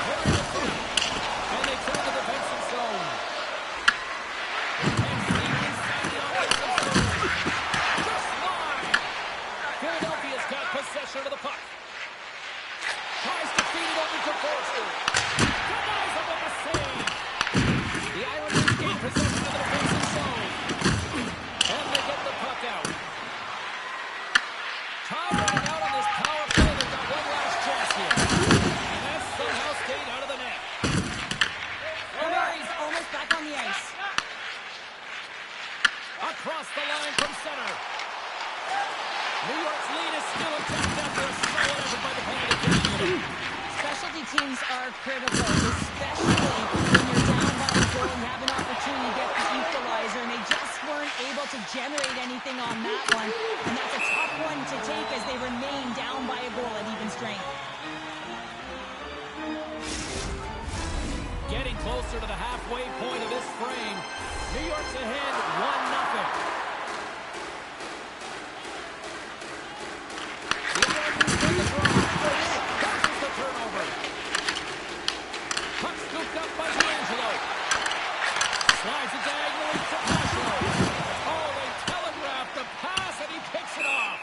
They're in the front, and they turn the defensive zone. And Steve inside the offensive zone. Just line. Philadelphia's got possession of the puck. Tries to feed it over to Forster. Denies him with a save. The Islanders gain possession of the defensive zone. And they get the puck out. Time running out on this power play. They've got one last chance here. And that's somehow stayed out of the net. Murray's almost back on the ice. Across the line from center. New York's lead is still intact after a solid effort by the penalty kill. Specialty teams are critical, especially when you're down by a goal and you have an opportunity to get the equalizer, and they just weren't able to generate anything on that one. And that's a tough one to take as they remain down by a goal at even strength. Getting closer to the halfway point of this frame. New York's ahead 1-0. The Islanders win the draw. Forces the turnover. Puck scooped up by D'Angelo. Slides it diagonally to Castro. Oh, they telegraphed the pass, and he picks it off.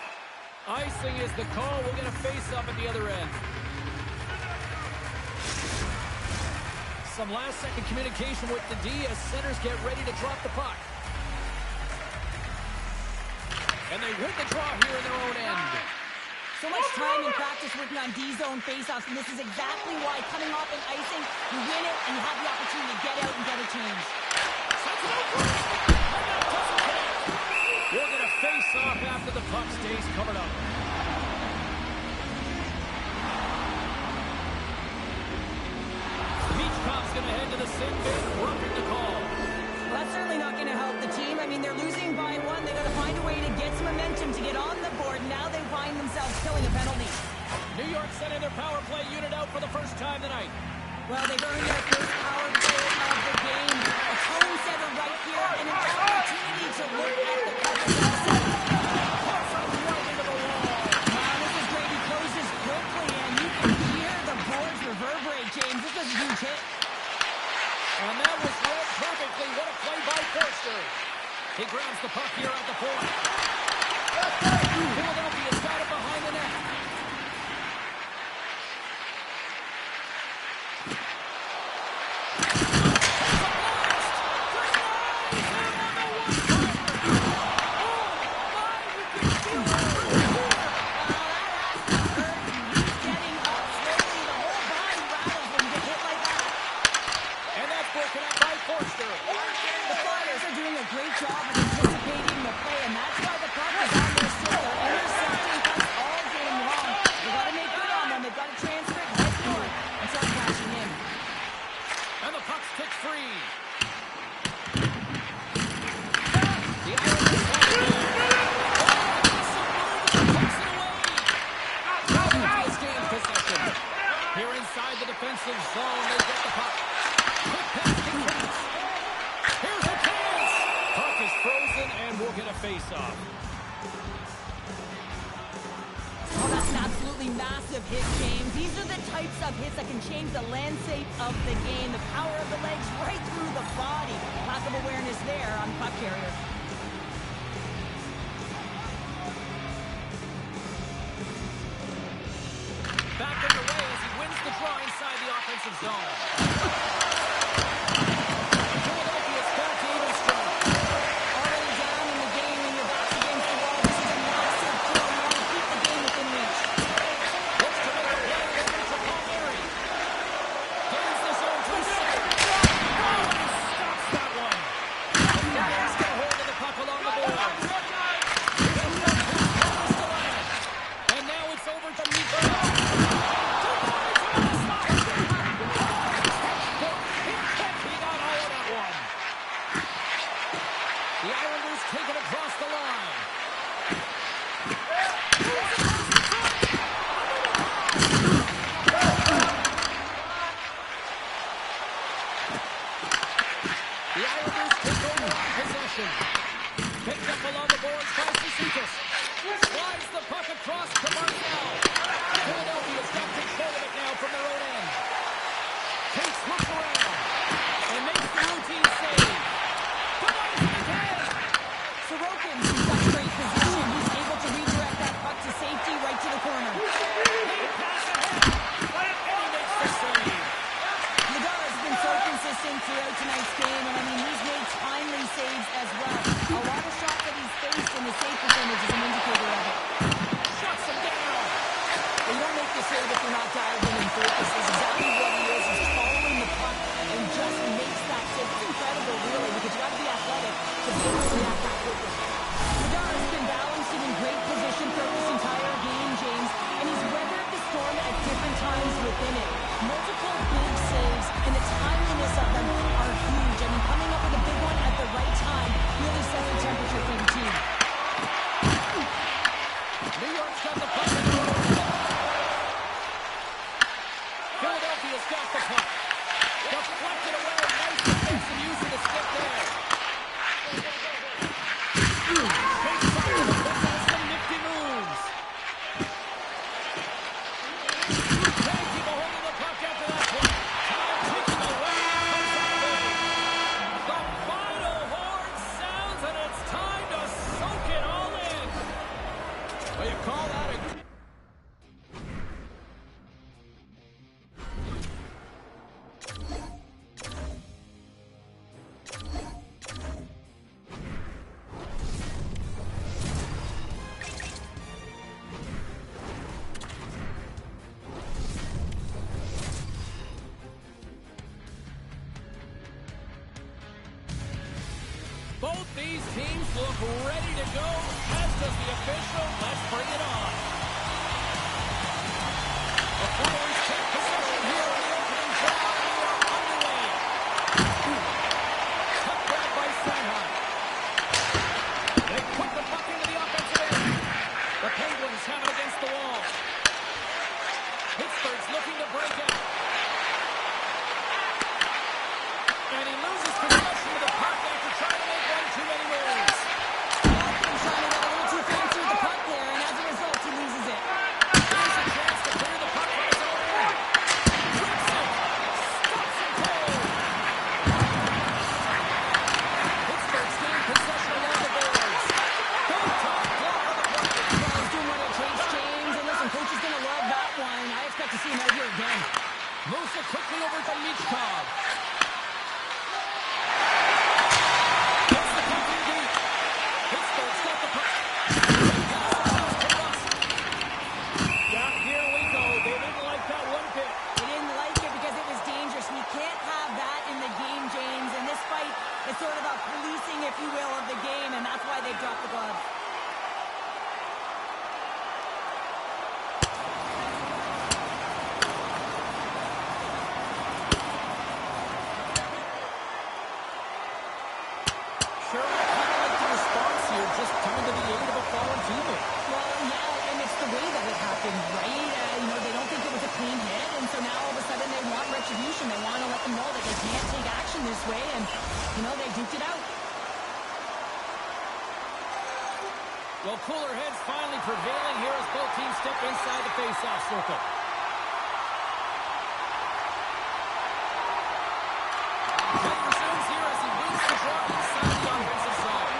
Some last-second communication with the D as centers get ready to drop the puck. And they win the draw here in their own end. So much time in practice working on D-zone faceoffs, and this is exactly why coming off an icing, you win it, and you have the opportunity to get out and get a change. We're going to face off after the puck stays covered up. Beachcroft's going to head to the sin bin, roughing the call. Well, that's certainly not going to help the team. I mean, they're losing by one. They got to find a way to get some momentum to get on the board. Now they find themselves killing a penalty. New York sending their power play unit out for the first time tonight. Well, they've earned their first power play of the game. A tone setter right here, and an opportunity to look at the coverage also. Wow, this is great. He closes quickly, and you can hear the boards reverberate, James. This was a huge hit. And that was read perfectly. What a play by Forster. He grabs the puck here at the point. Philadelphia's got it behind the net. Hit, James. These are the types of hits that can change the landscape of the game. The power of the legs right through the body. Lack of awareness there on puck carrier. Back underway as he wins the draw inside the offensive zone. Philadelphia's back to even strength. Already down in the game when your back's against the wall. This is a massive kill. You want to keep the game within reach. Throughout tonight's game, and I mean, he's made timely saves as well. A lot of shots that he's faced, and the save percentage is an indicator of it. Shuts him down. Well, you don't make the save if you're not dialed in and focused. Is exactly what he is. He's following the puck and just makes that save. It's incredible, really, because you got to be athletic to be able to react that quickly. Nadal's been balanced and in great position throughout this entire game, James, and he's weathered the storm at different times within it. Multiple big saves, and the timeliness of them are huge. I mean, coming up with a big one at the right time really sets the temperature for the team. New York's got the puck. Philadelphia's got the puck. Deflected away. Nice defense and use of the stick there. Some nifty moves. Can't keep a hold of the puck after that play. Time ticking away. The final horn sounds, and it's time to soak it all in. Well, you call that a... these teams look ready to go, as does the official. Let's bring it on. The Flyers take possession here in the opening draw. We are underway. Cut grab by Sanheim. They put the puck into the offensive end. The Penguins have it against the wall. Pittsburgh's looking to break out. And he loses possession of the puck after trying to make one too many moves. Malkin's trying to get a little too fancy with the puck there, and as a result, he loses it. Here's a chance to clear the puck from his own end. Rips it. Stops it cold. Pittsburgh's gained possession along the boards. Big top block on the play. He's doing what it takes, James. And listen, coach is going to love that one. I expect to see him right here again. Moves it quickly over to Michkov. Gets the puck in deep. Pittsburgh's got the puck. Yeah, here we go. They didn't like that one bit. They didn't like it because it was dangerous. We can't have that in the game, James. And this fight is sort of a policing, if you will, of the game, and that's why they've dropped the glove. Sure, I kind of like the response here, just coming to the aid of a fallen teammate. Well, yeah, and it's the way that it happened, right? They don't think it was a clean hit, and so now all of a sudden they want retribution. They want to let them know that they can't take action this way, and, they duked it out. Well, cooler heads finally prevailing here as both teams step inside the face-off circle. Play resumes here as he wins the draw inside the offensive zone.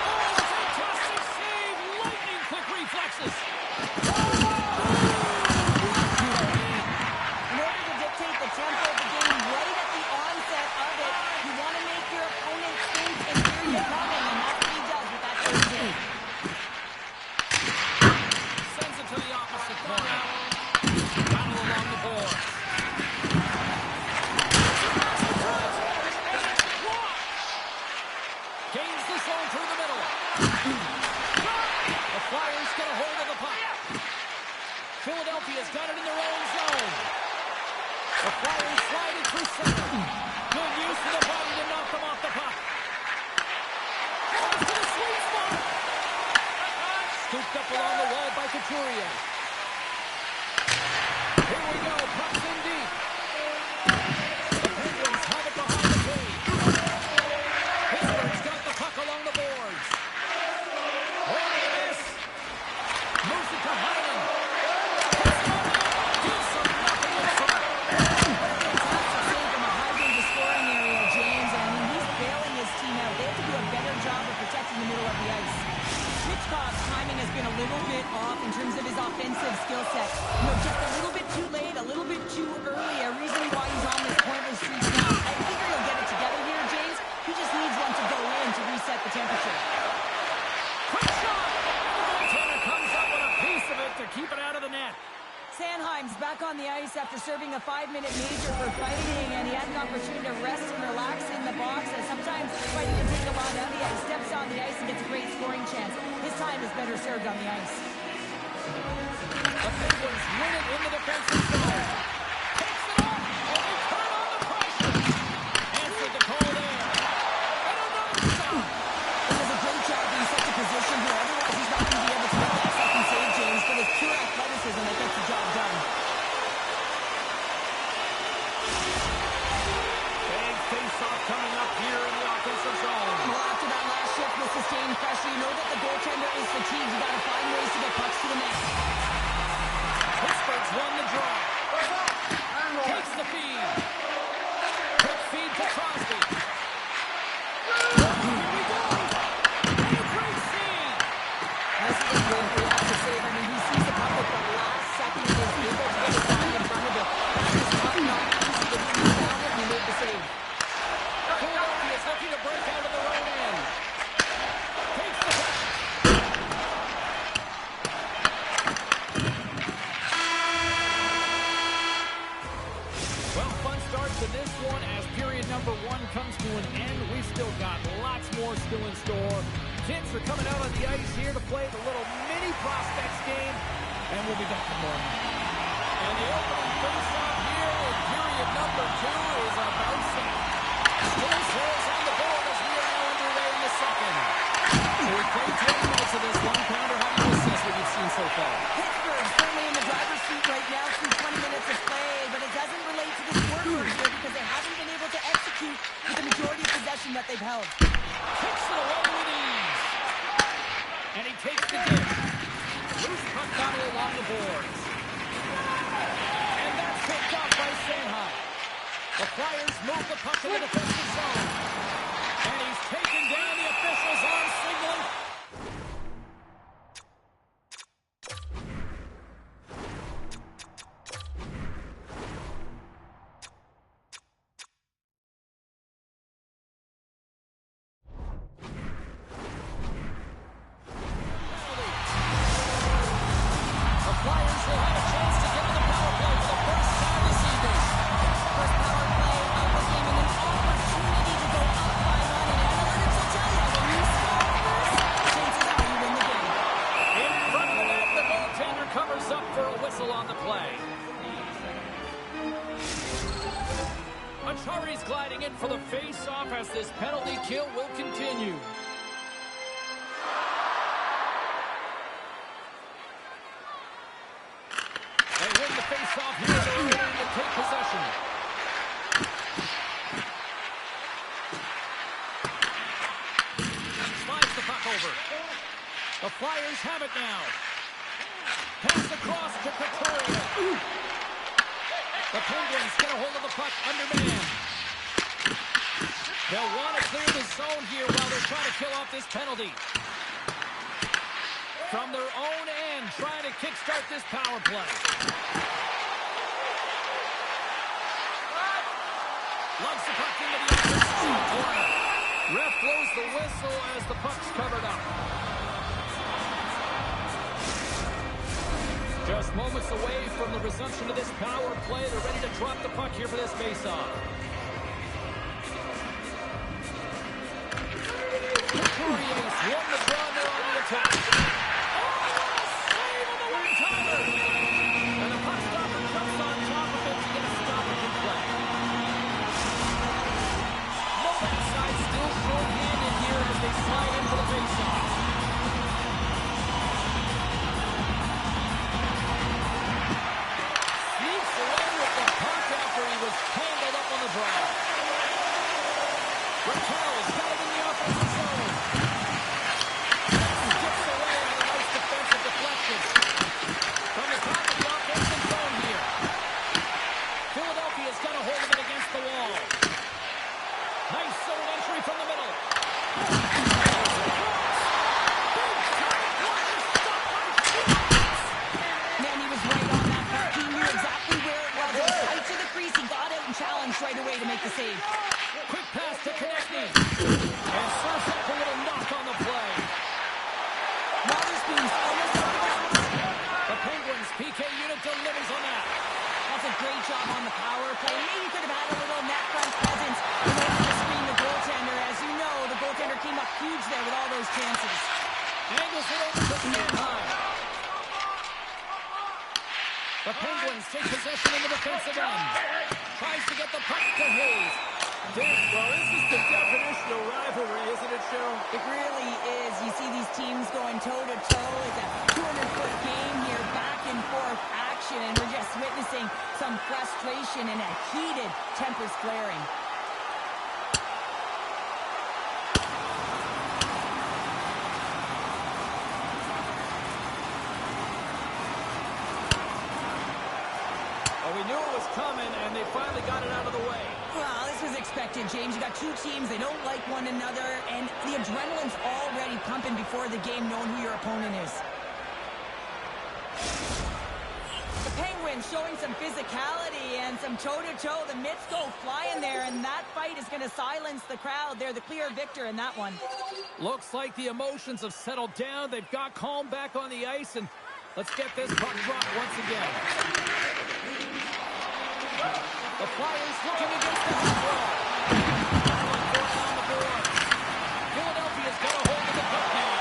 Oh, a fantastic save! Lightning-quick reflexes. In order to dictate the tempo of the game right at the onset of it, you want to make your opponent think and hear you coming, and that's what he does with that third save. Sends it to the opposite corner. Battle along the boards. Gains the zone through the middle. The Flyers get a hold of the puck. Philadelphia's got it in their own zone. The Flyers slide it through center. Good use of the body to knock them off the puck. Comes to the sweet spot. Scooped up along the wall by Couturier. Here we go. Puck's in deep. The Penguins have it behind the cage. Pittsburgh's got the puck along the boards. Oh, miss. Moves it to Hyman. Gives them nothing in front. Fantastic save from a high-danger scoring area, James. He's bailing his team out. They have to do a better job of protecting the middle of the ice. Michkov's timing has been a little bit off in terms of his offensive skill set. Just a little bit too late, a little bit too early. A reason why he's on this pointless streak now. I think he'll get it together here, James. He just needs one to go in to reset the temperature. Quick shot. The goaltender comes up with a piece of it to keep it out of the net. Sanheim's back on the ice after serving a 5-minute major for fighting, and he had an opportunity to rest and relax in the box. And sometimes fighting can take a while down the ice. Steps on the ice and gets a great scoring chance. His time is better served on the ice. The Penguins win it in the defensive zone. Takes it off, and they turn on the pressure. Answered the call there. And another shot. He does a great job in such a position here. Otherwise, he's not going to be able to make that second save, James. But it's pure athleticism that gets the job done. Big face-off coming up here in the offensive zone. Well, after that last shift with sustained pressure, you know that the goaltender is fatigued. You got to find ways to get pucks to the net. Pittsburgh's won the draw. Takes the feed. Quick feed to Crosby. Here we go. And a great feed. This is a great reaction save. He sees the puck at the last second and is able to get his body in front of it. That is tough, not easy, but he found it and he made the save. Philadelphia is looking to break out of their own end. Takes the puck. to this one as period number 1 comes to an end. We've still got lots more still in store. Kids are coming out on the ice here to play the little mini prospects game, and we'll be back for more. And the opening face-off here in period number 2 is about set. Still sails on the board as we are now underway in the second. So we played 20 minutes of this one. Pounder, how do you assess what you've seen so far? Pittsburgh certainly in the driver's seat right now through 20 minutes of play, but it doesn't relate to the scoreboard here because they haven't been able to execute with the majority of possession that they've held. Kicks it away with ease. And he takes the dish. Loose puck battle along the boards. And that's picked off by Sanhai. The Flyers move the puck in the defensive zone. And he's taken down. The officials arm signaling. Achari's gliding in for the face-off as this penalty kill will continue. They win the face-off here. They're ready to take possession. Slides the puck over. The Flyers have it now. Pass across to Pretoria. The Penguins get a hold of the puck undermanned. They'll want to clear the zone here while they're trying to kill off this penalty. From their own end, trying to kickstart this power play. Lugs the puck into the offensive corner. Ref blows the whistle as the puck's covered up. Just moments away from the resumption of this power play. They're ready to drop the puck here for this faceoff. Couturier won the draw there on the attack. Oh, save on the one-timer! And the puck stopper jumps on top of it to get a stoppage in play. Novak side still short-handed here as they slide in for the faceoff. He was tangled up on the draw. Rattel's got it in the offensive zone. Gets away with a nice defensive deflection. From the top of the offensive zone here. Philadelphia's got a hold of it against the wall. Nice zone entry from the middle. Man, he was right on that puck. He knew exactly where it was. Right to the crease. He got out and challenged right away to make the save. Quick pass to Konechny. And serves up a little knock on the play. Waterspoon's almost on the box. The Penguins PK unit delivers on that. That's a great job on the power play. Maybe could have had a little net front presence in order to screen the goaltender. As you know, the goaltender came up huge there with all those chances. Angles it over to Sanhai. The Penguins take possession in the defensive end. Tries to get the puck to Hayes. Well, this is the definition of rivalry, isn't it, Cheryl? It really is. You see these teams going toe-to-toe. It's a 200-foot game here, back-and-forth action, and we're just witnessing some frustration and a heated tempers flaring. We knew it was coming, and they finally got it out of the way. Well, this was expected, James. You got two teams. They don't like one another, and the adrenaline's already pumping before the game, knowing who your opponent is. The Penguins showing some physicality and some toe-to-toe. The mitts go flying there, and that fight is going to silence the crowd. They're the clear victor in that one. Looks like the emotions have settled down. They've got calm back on the ice, and let's get this puck dropped once again. The Flyers looking against the half wall. Battling for it on the boards. Philadelphia's got a hold of the puck now.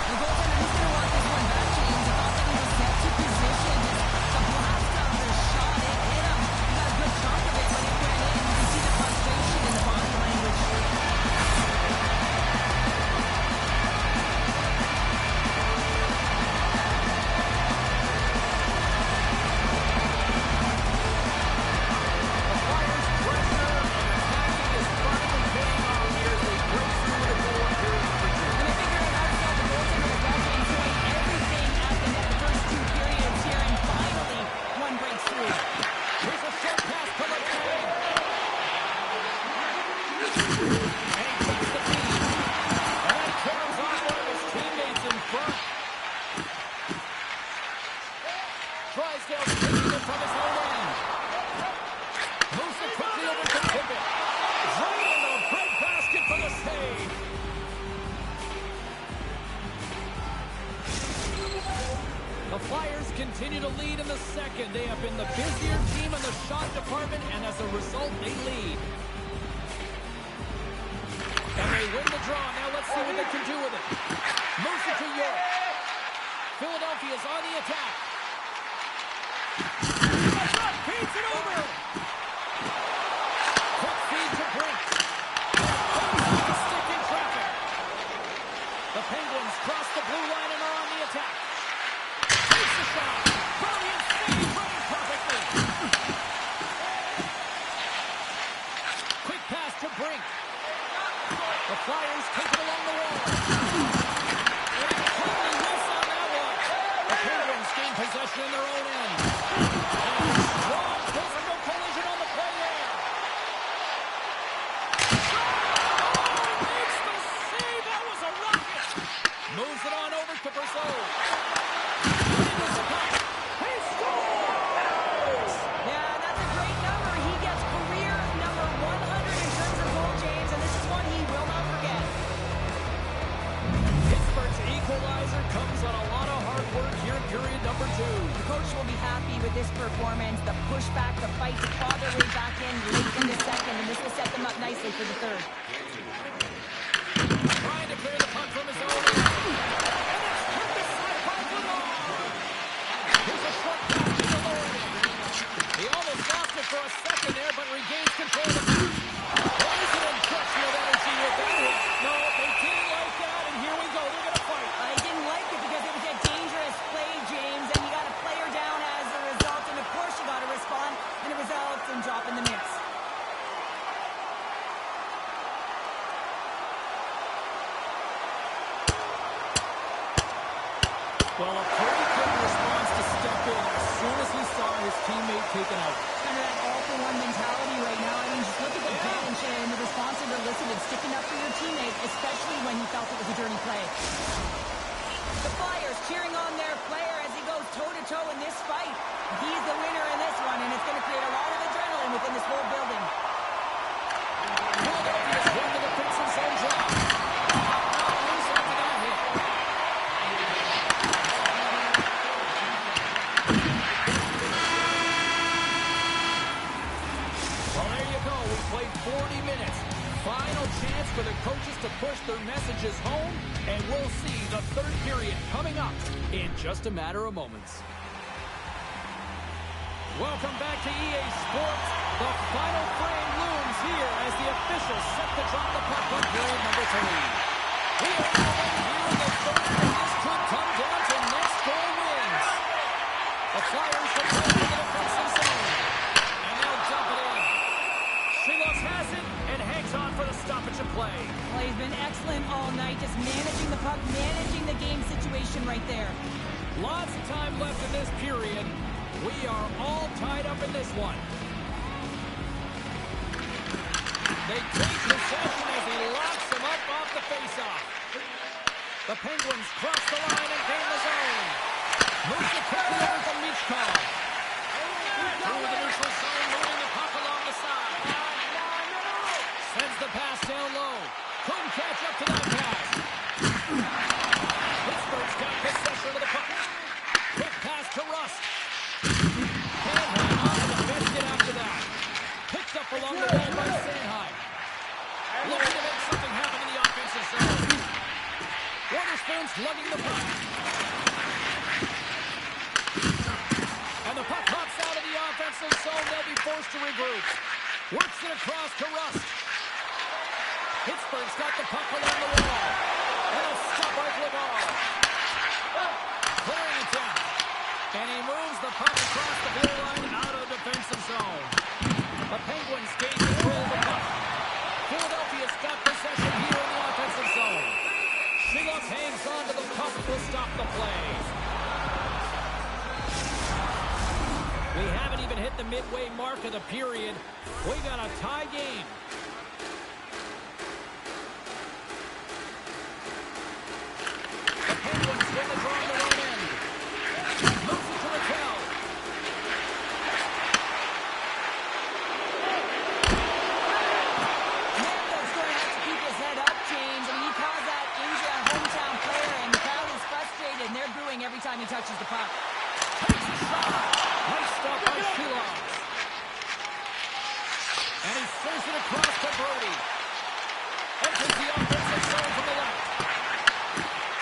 The goaltender, he's going to want this one back, James. I thought that he was set to position. Just the blast off the shot, it hit him. He got a good chunk of it, but it went in. You can see the frustration in the body language. The Flyers' pressure and attacking is finally paying off here as they break through the goal in period number 2. And I figured out how to stop the goaltender as well, James, doing everything at the net the first 2 periods here, and finally, one breaks through. Here's a short pass to the wing. And he takes the feed. And that carries on one of his teammates in front. Drysdale's taking it from his own end. Moves it quickly over to Tippett. Right in the breadbasket for the save. The Flyers continue to lead in the second. They have been the busier team in the shot department, and as a result, they lead. And they win the draw. Now let's see what they can do with it. Moves it to York. Philadelphia's on the attack. Feeds it over. Quick feed to Brink. Stick in traffic. The Penguins cross the blue line and are on the attack. Takes the shot. Brilliant save. Running perfectly. Quick pass to Brink. The Flyers take it along the wall. And a clean miss on that one. The Penguins gain possession in their own end. And a strong physical collision on the play there. Oh, makes the save. That was a rocket. Moves it on over to Brazeau. Into the puck. He scores! Yeah, that's a great number. He gets career number 100 in terms of goal, James, and this is one he will not forget. Pittsburgh's equalizer comes on a lot of hard work here in period number 2. The coach will be happy with this performance, the pushback, the fight to claw their way back in late in the second, and this will set them up nicely for the third. Trying to clear the puck from his own end. And it's hit the side post with all. Here's a short pass to Malloy. He almost lost it for a second there, but regains control of the puck. There's an injection of energy with that one. No, they didn't like that, and here we go. They're going to fight. I didn't like it because it was a dangerous play, James, and you got a player down as a result, and of course you got to respond, and it results in dropping the mix. Well, a pretty quick response to step in as soon as he saw his teammate taken out. Kind of that all-for-one mentality right now. I mean, just look at the bench and the response that elicited, sticking up for your teammate, especially when you felt it was a dirty play. The Flyers cheering on their player as he goes toe-to-toe in this fight. He's the winner in this one, and it's going to create a lot of adrenaline within this whole building. Philadelphia's won to the Crimson zone drop. Loose after that hit. Well, there you go. We played 40 minutes. Final chance for the coaches to push their messages home, and we'll see the third period coming up in just a matter of moments. Welcome back to EA Sports. The final frame looms here as the officials set to drop the puck on period number 3. We are already here in the third, and this could come down to next goal wins. The Flyers return to the defensive zone, and they'll dump it in. Shilos has it and hangs on for the stoppage of play. Well, he's been excellent all night, just managing the puck, managing the game situation right there. Lots of time left in this period. We are all tied up in this one. They take possession as he locks him up off the faceoff. The Penguins cross the line and gain the zone. Moves it quickly over to Michkov. Through the neutral zone, moving the puck along the side. Sends the pass down low. Couldn't catch up to that pass. Pittsburgh's got possession of the puck. Quick pass to Rust. Can't hang on to the biscuit after that. Picked up along the wall by Sanheim. Looking to make something happen in the offensive zone. Weatherspoon's lugging the puck. And the puck hops out of the offensive zone. They'll be forced to regroup. Works it across to Rust. Pittsburgh's got the puck along the wall. And a stop by Laval. Clearing attempt. And he moves the puck across the blue line out of the defensive zone. The Penguins gain control of the puck. Philadelphia's got possession here in the offensive zone. Shiloff hangs on to the puck to stop the play. We haven't even hit the midway mark of the period. We got a tie game. The Penguins win the draw on the right end. Moves it to Raquel. Mando's going to have to keep his head up, James. I mean, he caused that injury on hometown player, and the crowd is frustrated, and they're booing every time he touches the puck. Takes a shot. Nice stop by Shiloff. And he sends it across to Brody. Enters the offensive zone from the left.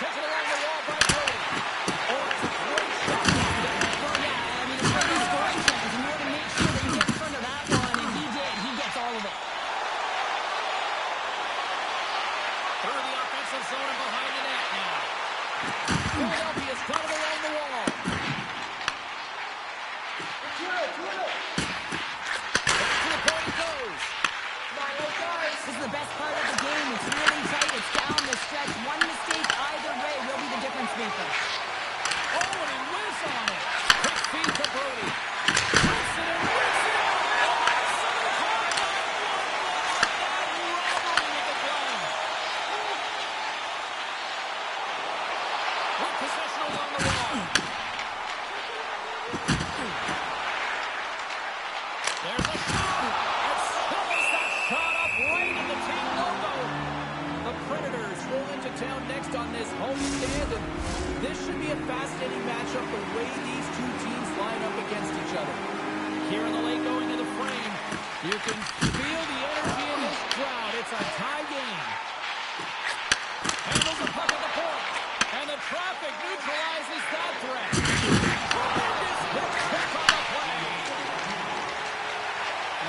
Taken along the wall by Brody. Oh, it's a great shot. Well, yeah, I mean, it's going to be scoring chance, and you want to make sure that you get in front of that one, and he did. He gets all of it. Through the offensive zone and behind the net now. Philadelphia's got it along the wall. Back to the point it goes. This is the best part of the game. It's really tight. It's down the stretch. One mistake either way will be the difference maker. Oh, and he whiffs on it. Quick feed to Brody. Whiffs it and whiffs it. Robbery at the ground. With possession along the wall. There's a shot. And shovels that shot up right at the team logo. The Predators roll into town next on this homestand, and this should be a fascinating matchup the way these two teams line up against each other. Here in the late going to the frame, you can feel the energy in this crowd. It's a tie game. Handles the puck at the point, and the traffic neutralizes that threat. Tremendous hit pick on the play.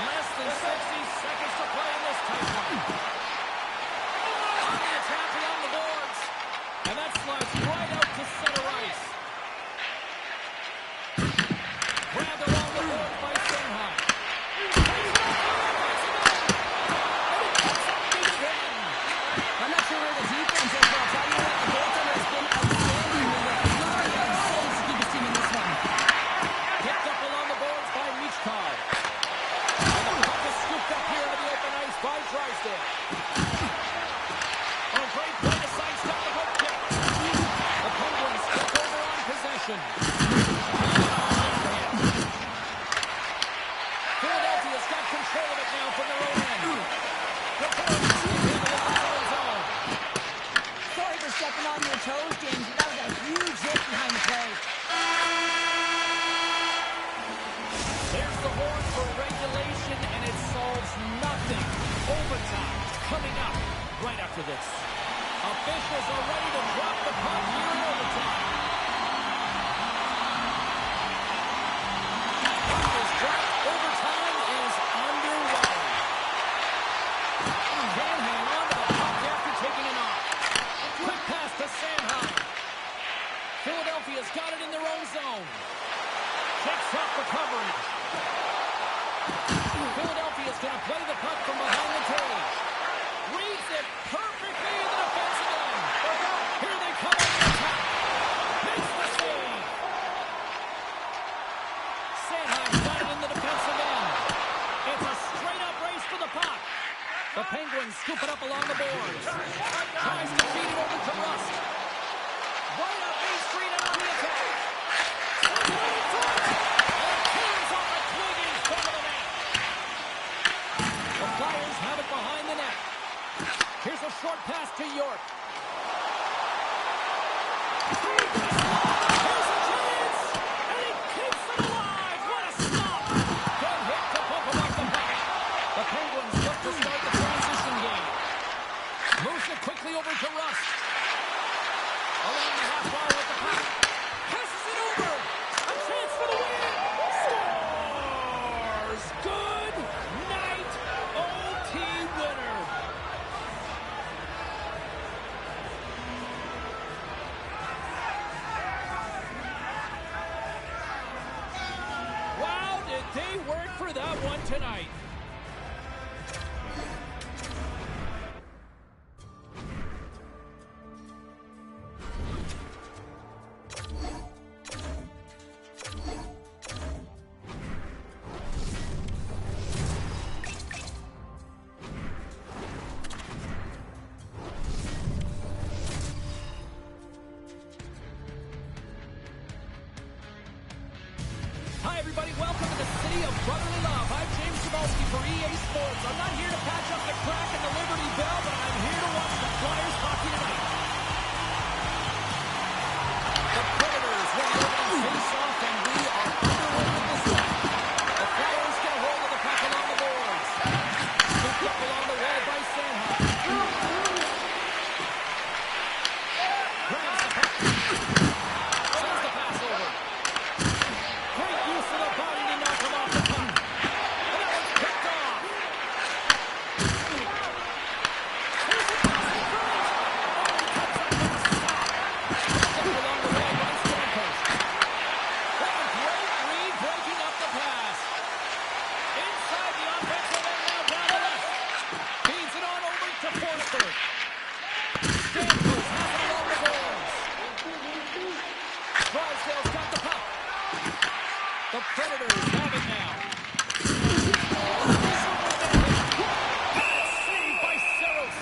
Less than 60 seconds to play in this tight one. On the attack beyond the boards. And that slides right out to center ice. Grabbed along the boards by Sanheim. I'm not sure where the defense is, but I'll tell you what, the goaltender has been outstanding with a flurry of saves to keep his team in this one. Picked up along the boards by Michkov. And the puck is scooped up here into the open ice by Drysdale. Oh, great play to sidestep the hook kick. The Penguins took over on possession. Philadelphia's got control of it now from their own end. The Penguins in the zone. Sorry for stepping on your toes, James, but that was a huge hit behind the play. There's the horn for regulation, and it solves nothing. Overtime coming up right after this. Officials are ready to drop the puck here in overtime. Puck is dropped. Overtime is underway. Can't hang on to the puck after taking it off. Quick pass to Sanheim. Philadelphia's got it in their own zone. Checks off the coverage. Philadelphia's going to play the puck from behind the cage. Reads it perfectly in the defensive end. Here they come on the attack. Makes the save. Sanheim's got it in the defensive end. It's a straight-up race for the puck. The Penguins scoop it up along the boards. Tries to feed it over to Rust. Right up Main Street and on the attack. Teams off a twig in front of the net. The Flyers have it behind the net. Here's a short pass to York. Here's a chance! And he keeps it alive! What a stop! Good hit to bump him off the puck. The Penguins look to start the transition game. Moves it quickly over to Rust. Along the half wall with the puck. Passes it over. A chance for the win! Scores! Good night, OT winner! Wow, did they work for that one tonight. Hi, everybody. Welcome to the City of Brotherly Love. I'm James Cebulski for EA Sports. I'm not here to patch up the crack in the Liberty Bell, but I'm here to watch the Flyers hockey tonight. The Predators win the opening face-off, and we are underway with this one. The Flyers get a hold of the puck along the boards. Scooped up along the wall by Sandhoff. Grabs the puck. Sends the pass over. Great use of the body to knock him off the puck. And that one's picked off. Here's the pass in front. Oh, he cuts up with a stop. Picked up along the wall by Stamkos. What a great read breaking up the pass. Inside the offensive end now down the left. Feeds it on over to Forsberg. Stamkos has it along the boards. Drysdale's got the puck. The Predators have it now. Saved by Saros.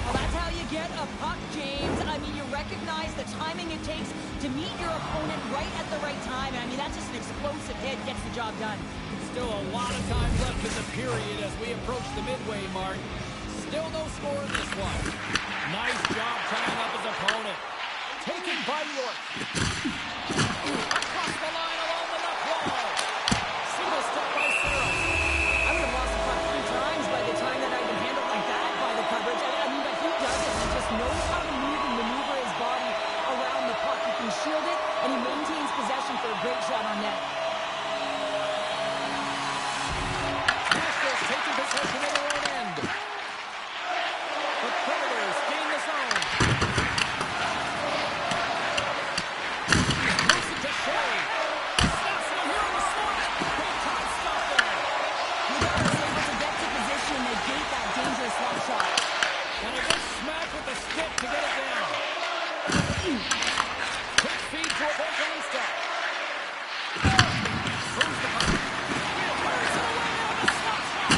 Well, that's how you get a puck, James. I mean, you recognize the timing it takes to meet your opponent right at the right time. I mean, that's just an explosive hit, gets the job done. Still a lot of time left in the period as we approach the midway mark. Still no score in this one. Nice job tying up his opponent. Taken by York. Across the line along the left wall. Single step by Saros. I would have lost the puck 3 times by the time that I've been handled like that by the coverage. I mean, but he does it. He just knows how to move and maneuver his body around the puck. He can shield it, and he maintains possession for a great shot on net. Nashville's taking possession of their own end. The Predators gain the zone. Moves it to Shea. Stops it here on the slot. Great time stop there. Whoever is able to get to position, they gate that dangerous slap shot. And a good smack with the stick to get it down. Quick feed to Evangelista. Moves the puck. Fires it away on the slap shot.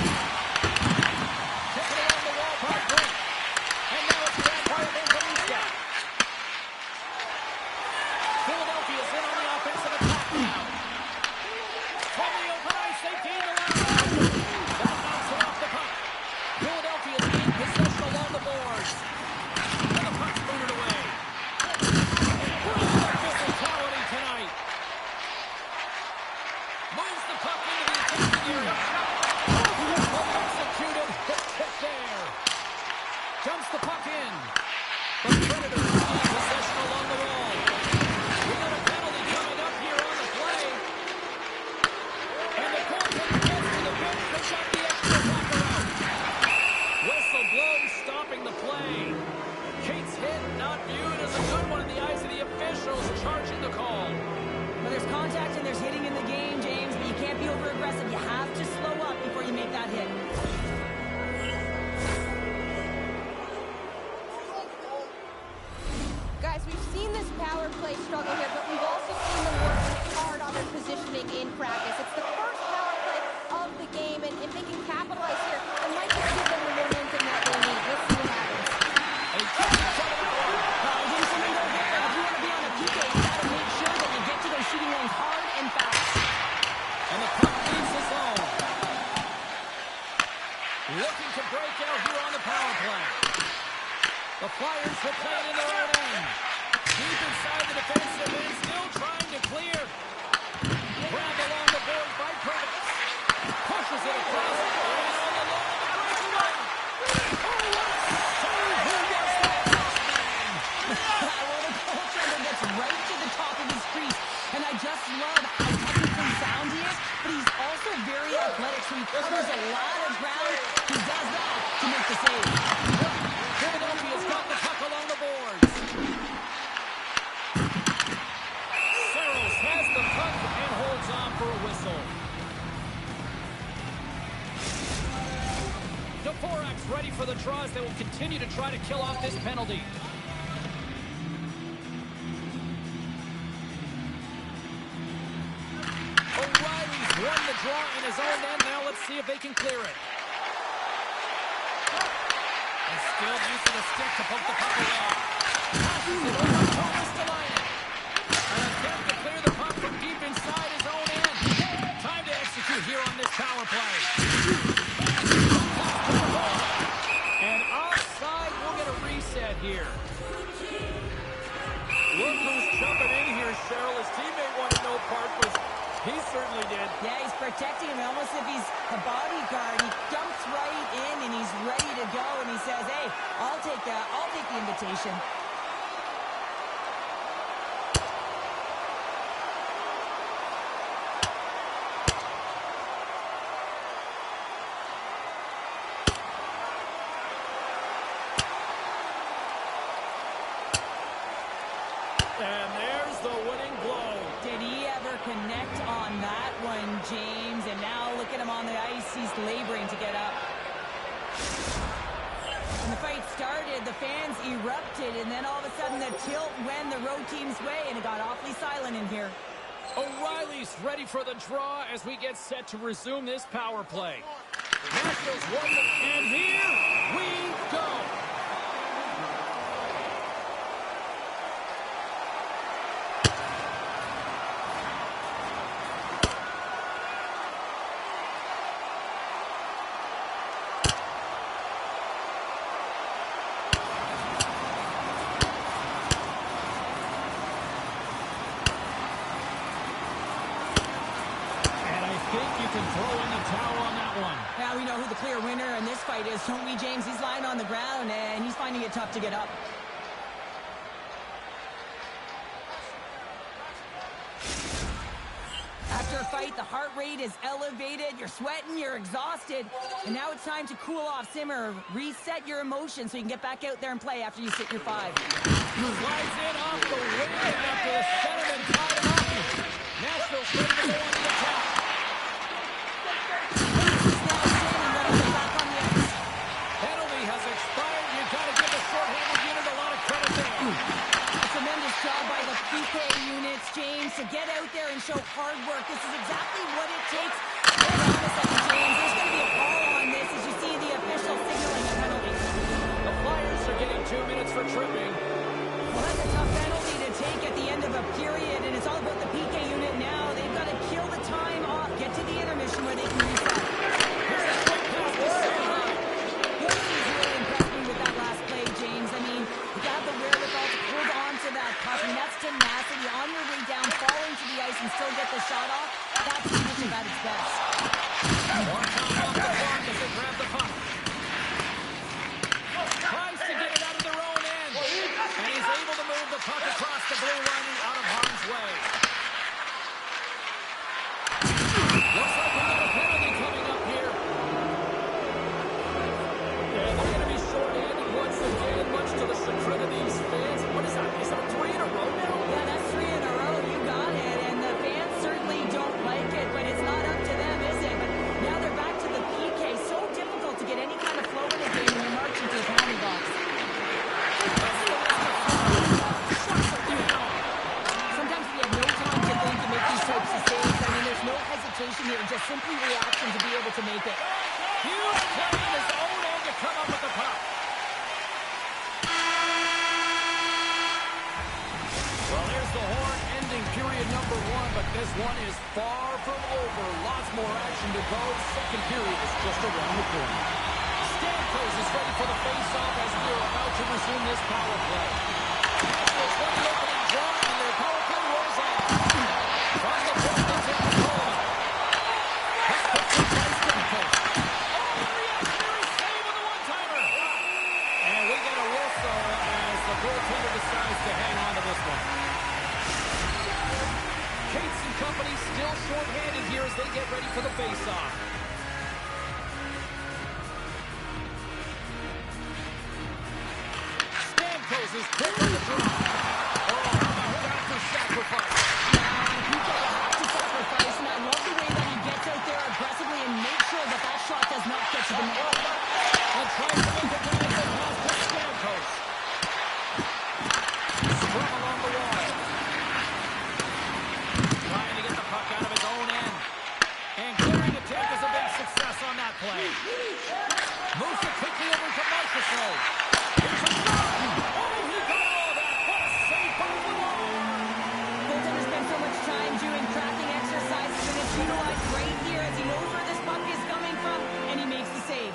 Looking to break out here on the power play. The Flyers will play it in their own end. Deep inside the defensive end, still trying to clear. Grabbed along the boards by Curtis. Pushes it across. And on the line, the breakaway. Oh, what a save! Who was that last man? Well, the goaltender gets right to the top of his crease, and I just love how technically sound he is, but he's also very athletic, so he covers a lot of ground. He does that to make the save. Philadelphia's got the puck along the boards. Saros has the puck and holds on for a whistle. Dvorak's ready for the draws. They will continue to try to kill off this penalty. O'Reilly's won the draw in his own end. Now let's see if they can clear it. And still using the stick to poke the puck away. Passes it over Thomas to line it. An attempt to clear the puck from deep inside his own end. Time to execute here on this power play. And offside, we'll get a reset here. Look who's jumping in here, Cheryl. His teammate wanted no part, but he certainly did. Yeah, he's protecting him almost if he's a bodyguard. He dumps right in, and he's ready to go, and he says, hey, I'll take the invitation. And there's the winning blow. Did he ever connect on that one, James? And now look at him on the ice. He's laboring to get up. When the fight started, the fans erupted, and then all of a sudden the tilt went the road team's way, and it got awfully silent in here. O'Reilly's ready for the draw as we get set to resume this power play. Nashville's won the... And here we go. Now we know who the clear winner in this fight is, don't we, James? He's lying on the ground, and he's finding it tough to get up. After a fight, the heart rate is elevated, you're sweating, you're exhausted, and now it's time to cool off, simmer, reset your emotions so you can get back out there and play after you sit your 5. Slides in off the wing after the centerman tied him up. Nashville's ready to go on the attack. Penalty has expired. You've got to give the short-handed unit a lot of credit there. A tremendous job by the PHI units, James, to get out there and show hard work. This is exactly what it takes. Hold on a second, James. There's going to be a call on this as you see the official signaling a penalty. The Flyers are getting 2 minutes for tripping. Well, that's a tough penalty to take at the end of a period, and it's all about the PK unit now. They've got to kill the time off, get to the intermission where they can reset. Here's a quick pass to Sarah. He's really impressed me with that last play, James. I mean, you got the wherewithal to hold on to that puck, and that's tenacity on your way down, falling to the ice, and still get the shot off. That's leadership at its best. One time off the block as they grab the puck. Tries to get it out of their own end. And he's able to move the puck across the blue line and out of harm's way. Looks like another penalty coming up here. And they're going to be short-handed once again, much to the chagrin of these fans. What is that? Is that 3 in a row now? Yeah, that's 3 in a row. You got it. And the fans certainly don't like it, but it's not up to them, is it? But now they're back to the PK. So difficult to get any kind of flow in the game when you march into the penalty box. Sometimes we have no time to think to make these types of saves. I mean, there's no hesitation here, just simply reaction to be able to make it. Huge play in his own end to come up with the puck. Well, there's the horn ending period number 1, but this one is far from over. Lots more action to go. Second period is just around the corner. ready for the face-off as we are about to resume this power play. Nashville's won the opening draw, and their power play rolls on. From the point, they take control of it. That's put to Price Stamkos. Oh, the reactionary save on the one-timer. And we get a whistle as the goaltender decides to hang on to this one. Cates and company still short-handed here as they get ready for the face-off. Stamkos is quick on the draw. Oh, how about that for sacrifice? PK have to sacrifice, and I love the way that he gets out there aggressively and makes sure that that shot does not get to the net. And tries to make a diagonal pass to Stamkos. Scrum along the wall. Trying to get the puck out of his own end. And clearing attempt is a big success on that play. Moves it quickly over to Marchessault. Here's a shot. Oh, he got all that. What a save by the wall. Goaltender spent so much time doing cracking exercises, and it's utilized right here as he knows where this puck is coming from, and he makes the save.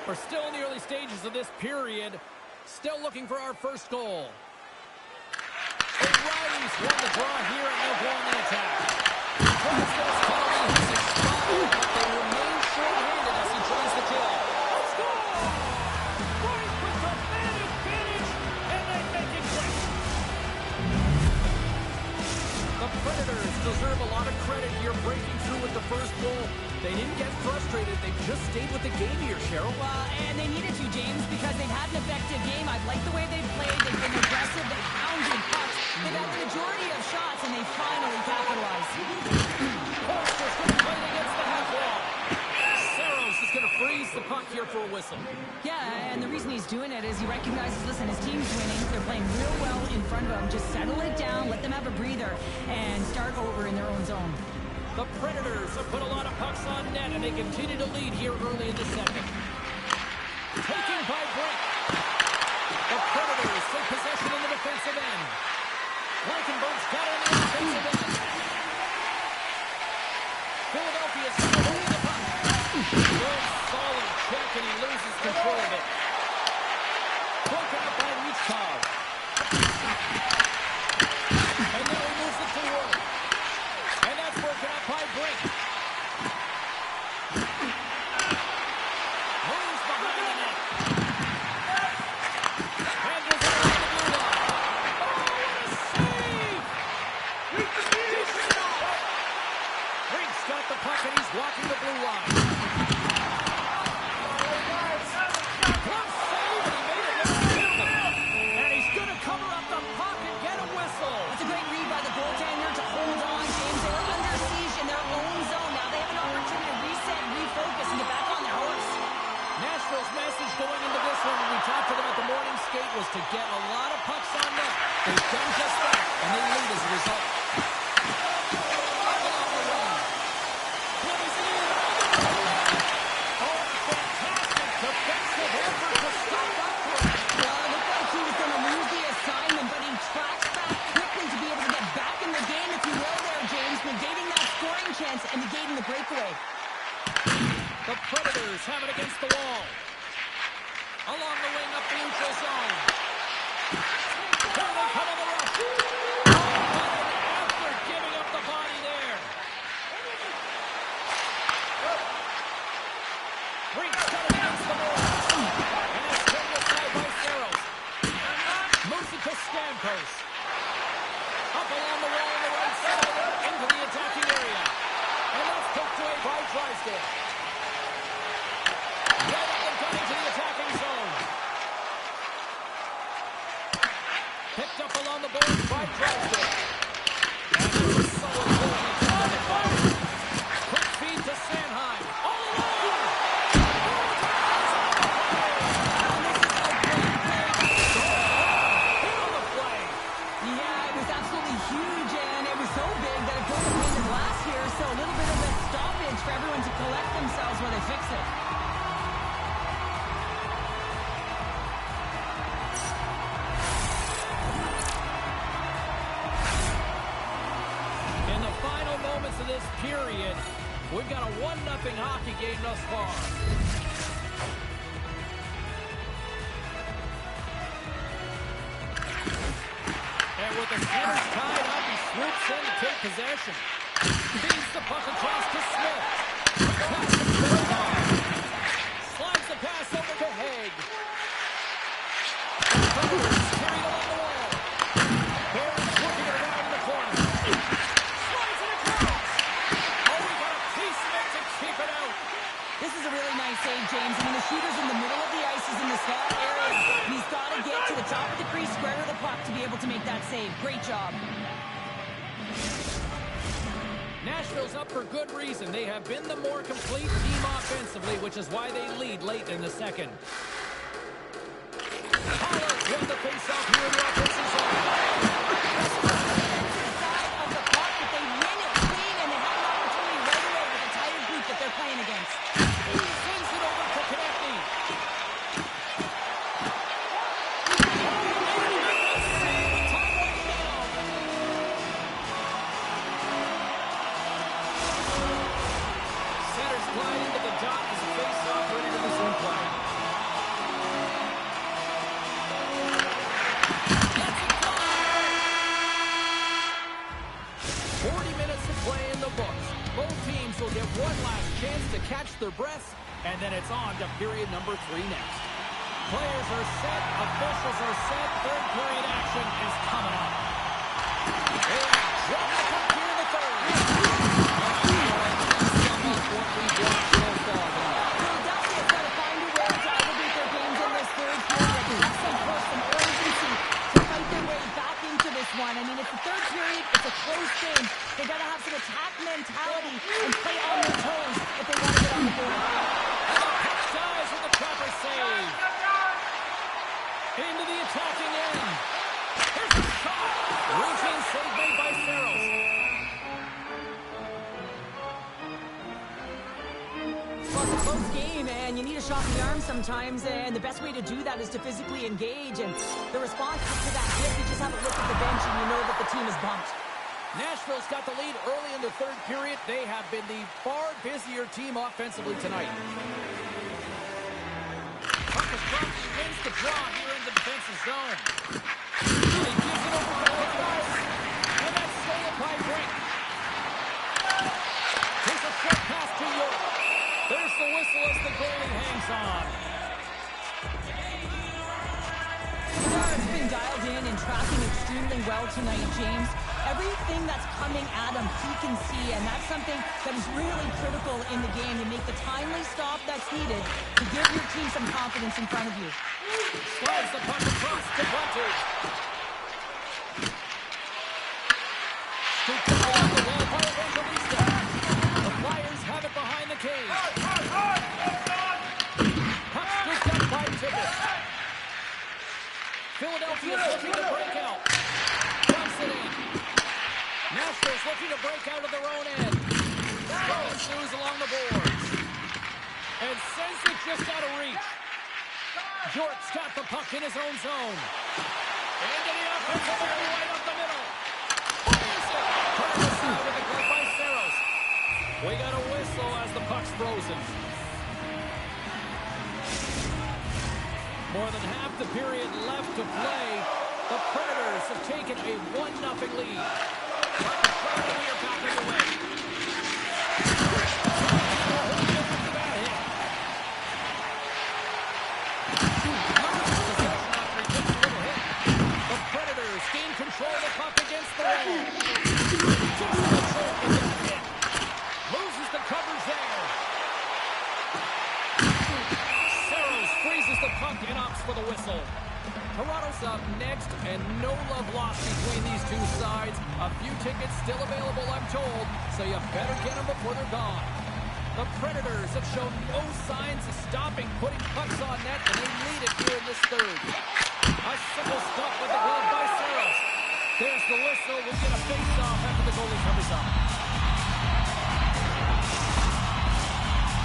We're still in the early stages of this period. Still looking for our first goal. O'Reilly's won the draw here, and they'll go on the attack. Tries this penalty, has expired, but they remain short-handed as he tries the kill. Let's go! Right with the man advantage, and they make it quick. The Predators deserve a lot of credit here, breaking through with the first goal. They didn't get frustrated. They just stayed with the game here, Cheryl. Well, and they needed to, James, because they've had an effective game. I've liked the way they've played. They've been aggressive. They've hounded pucks. They've had the majority of shots, and they finally capitalized. Foster's going to play it against the half wall. Saros is going to freeze the puck here for a whistle. Yeah, and the reason he's doing it is he recognizes, listen, his team's winning. They're playing real well in front of him. Just settle it down, let them have a breather, and start over in their own zone. The Predators have put a lot of pucks on net, and they continue to lead here early in the second. Taken by Brink. The Predators take possession in the defensive end. Blankenburg's got it in the offensive end. Philadelphia's holding the puck. Good solid check, and he loses control of it. Broken up by Lichkov. And now he moves it forward. And that's broken up by Brink. Moves behind the net. Handles it around the blue line. Oh, what a save! Brink's got the puck and he's walking the blue line. Close save, and he made it look simple. And he's going to cover up the puck and get a whistle. That's a great read by the goaltender to hold on, James. They were under siege in their own zone. Now they have an opportunity to reset, refocus, and get back on their horse. Nashville's message going into this one when we talked to them at the morning skate was to get a lot of pucks on net. They've done just that, and they lead as a result. Along the wing. Plays it in. Oh, fantastic defensive effort to stop up for it. Well, it looked like he was going to lose the assignment, but he tracks back quickly to be able to get back in the game, if you will there, James, negating that scoring chance and negating the breakaway. The Predators have it against the wall. Along the wing up the neutral zone. Here they come on the rush. Oh, what an effort giving up the body there. Brink's got it against the boards. And it's turned aside by Saros. Moves it to Stamkos. Up along the wall on the right side. Into the attacking area. And that's poked away by Drysdale. Right up and coming to the attacking zone. Picked up along the boards by Drysdale. And there's a solid goal in the fire. Quick feed to Sanheim. All alone! Hit on the play. Yeah, it was absolutely huge, and it was so big that it broke the glass here, so a little bit of a stoppage for everyone to collect themselves while they fix it. In the final moments of this period, we've got a 1-0 hockey game thus far. with the centers tied up, he swoops in to take possession. Feeds the puck across to Smith. Pass to Kulikov. Slides the pass over to Haig. Predators carried along the wall. Barron's working it around in the corner. Slides it across. Oh, we got a piece of it to keep it out. This is a really nice save, James. I mean, the shooter's in the middle of the ice. He's in the slot area. He's got to get to the top of the crease, square of the puck to be able to make that save. Great job. Nashville's up for good reason. They have been the more complete team offensively, which is why they lead late in the second. Haller won the faceoff here in the offensive zone. Side of the puck, but they win it clean, and they have an opportunity right away with the tired group that they're playing against. Sends it over to Konechny. Centers glide into the dot as a face-off ready to resume play. That's a goal! 40 minutes to play in the books. Both teams will get one last chance to catch their breaths, and then it's on to period number 3 next. Players are set, officials are set, third period action is coming up. They drop the puck here in the third. Sum up what we've watched so far tonight. Philadelphia has got to find a way to elevate their games in this third period. They have some push, some urgency to fight their way back into this one. I mean, it's the third period. It's a close game. They got to have some attack mentality and play on their toes if they want to get on the board. And the puck dies with the proper save. Into the attacking end. Here's a shot. Routine save made by Saros. Well, it's a close game, and you need a shot in the arm sometimes, and the best way to do that is to physically engage, and the response to that hit, you just have a look at the bench, and you know that the team is bumped. Nashville's got the lead early in the third period. They have been the far busier team offensively tonight. Puck is dropped. He wins the draw here in the defensive zone. He gives it over to Kulikov. And that's stolen by Brink. Here's a short pass to York. There's the whistle as the goalie hangs on. Bedard's been dialed in and tracking extremely well tonight, James. Everything that's coming at him, he can see, and that's something that is really critical in the game to make the timely stop that's needed to give your team some confidence in front of you. Slides the puck across to Bunter. Scooped up along the wall by Evangelista. The Flyers have it behind the cage. Puck scooped up by Tibbet. Philadelphia's looking to break out. Dumps it in. Nashville's looking to break out of their own end. Strong shoes along the boards. And sends it just out of reach. York's got the puck in his own zone. Into the offensive area right up the middle. Fires it. Turned aside with a glove by Saros. We got a whistle as the puck's frozen. More than half the period left to play. The Predators have taken a 1-0 lead. We're back underway. The Predators gain control of the puck against the wall. Loses the coverage there. Saros freezes the puck and opts for the whistle. Toronto's up next, and no love lost between these two sides. A few tickets still available, I'm told, so you better get them before they're gone. The Predators have shown no signs of stopping putting pucks on net, and they lead it here in this third. A simple stop with the glove by Saros. There's the whistle. We'll get a face-off after the goalie covers up.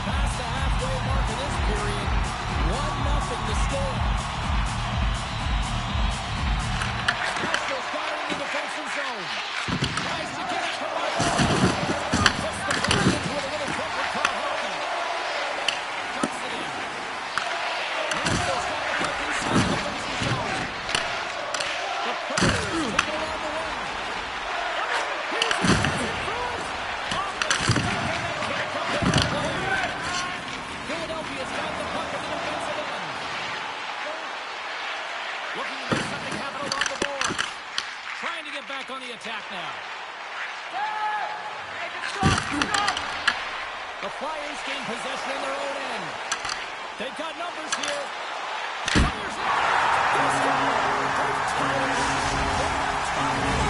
Past the halfway mark of this period, 1-0 to score. Nashville's got it in the defensive zone. Tries to get it to Rogers. Puts the puck into it a little quick with Hockey. Dumps it in. Nashville's got the puck inside the defensive zone. The Predators take it around the attack now. The Flyers gain possession in their own end. They've got numbers here. Fires it. They score. They've tied it. They have tied it.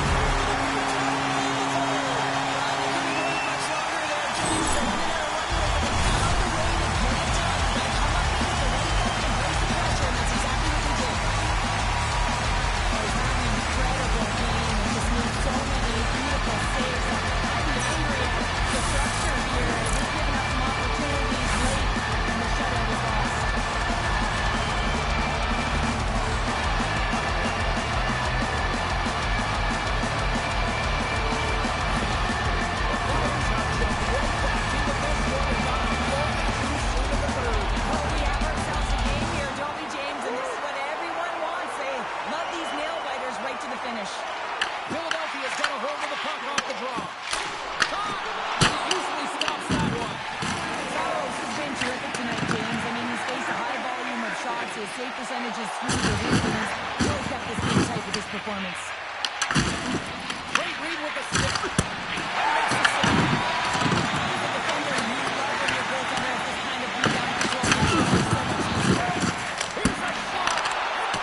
Philadelphia's got a hold of the puck off the draw. Easily stops that one. Saros has been terrific tonight, James. I mean, he's faced a high volume of shots. His save percentage is through the roof, and he's really kept this game tight with his performance. Great read with the stick. Makes the save. He's a defender, and you love when your goaltender has this kind of rebound control. It makes it so much easier. Here's a shot.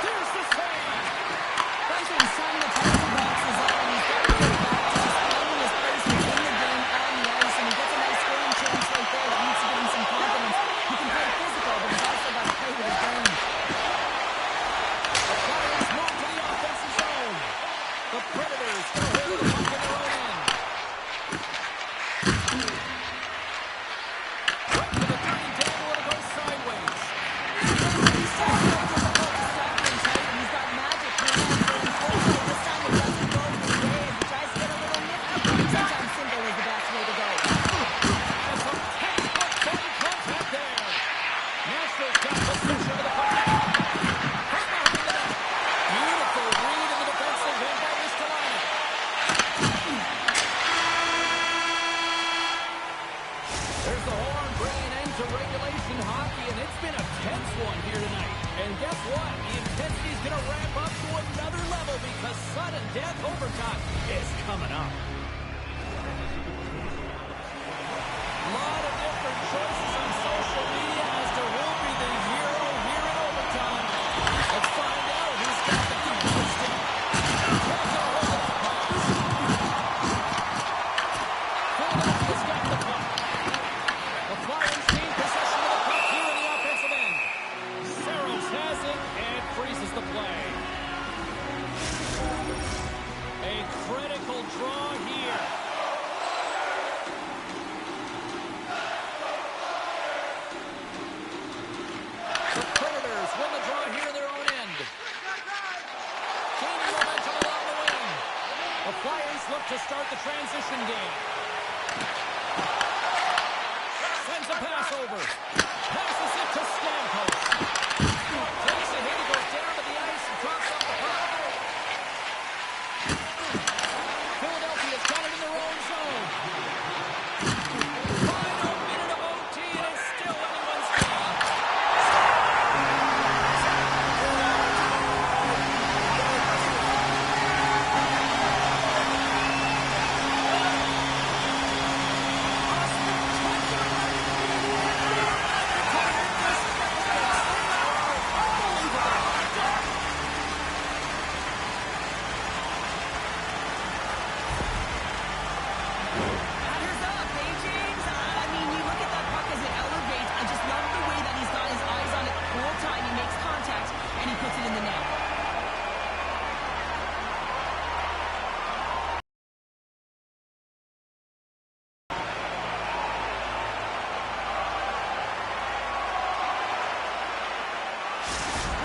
There's the save. Bryson's tying the penalty boxes up, and he's got to get back to just finding his place within the game on the ice, and he gets a nice scoring chance right there that needs to give him some confidence. He can play physical, but he's also got to play with his brain. The Flyers move to the offensive zone. The Predators get a hold of the puck in their own end. Right to the turning table, and it goes sideways. He's trying to get the puck stopped and tight, and he's got magic hands, but unfortunately this time it doesn't go his way as he tries to get a little nifty. Sometimes simple is the best way to go. And some textbook body contact there. Nashville's got possession of the puck. Right behind the net. Beautiful read in the defensive end by Ristolainen. There's the horn bringing an end to regulation hockey, and it's been a tense one here tonight. And guess what? The intensity's going to ramp up to another level because sudden death overtime is coming up. A lot of different choices on social media as to who'll be the hero here in overtime. Let's find out who's got the deepest stick. Can't get a hold of the puck. Philadelphia's got the puck. The Flyers gain possession of the puck here in the offensive end. Saros has it and freezes the play. A critical draw here. The Predators win the draw here in their own end. Gaining momentum along the wing. The Flyers look to start the transition game. Sends a pass over. Passes it to Stamkos. Takes a hit. He goes down to the ice and drops up the puck. Philadelphia's got it in their own zone. Final minute of OT, and it's still anyone's game. Batters up, eh, James? I mean, you look at that puck as it elevates. I just love the way that he's got his eyes on it the whole time. He makes contact, and he puts it in the net.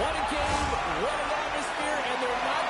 What a game, what an atmosphere, and they're not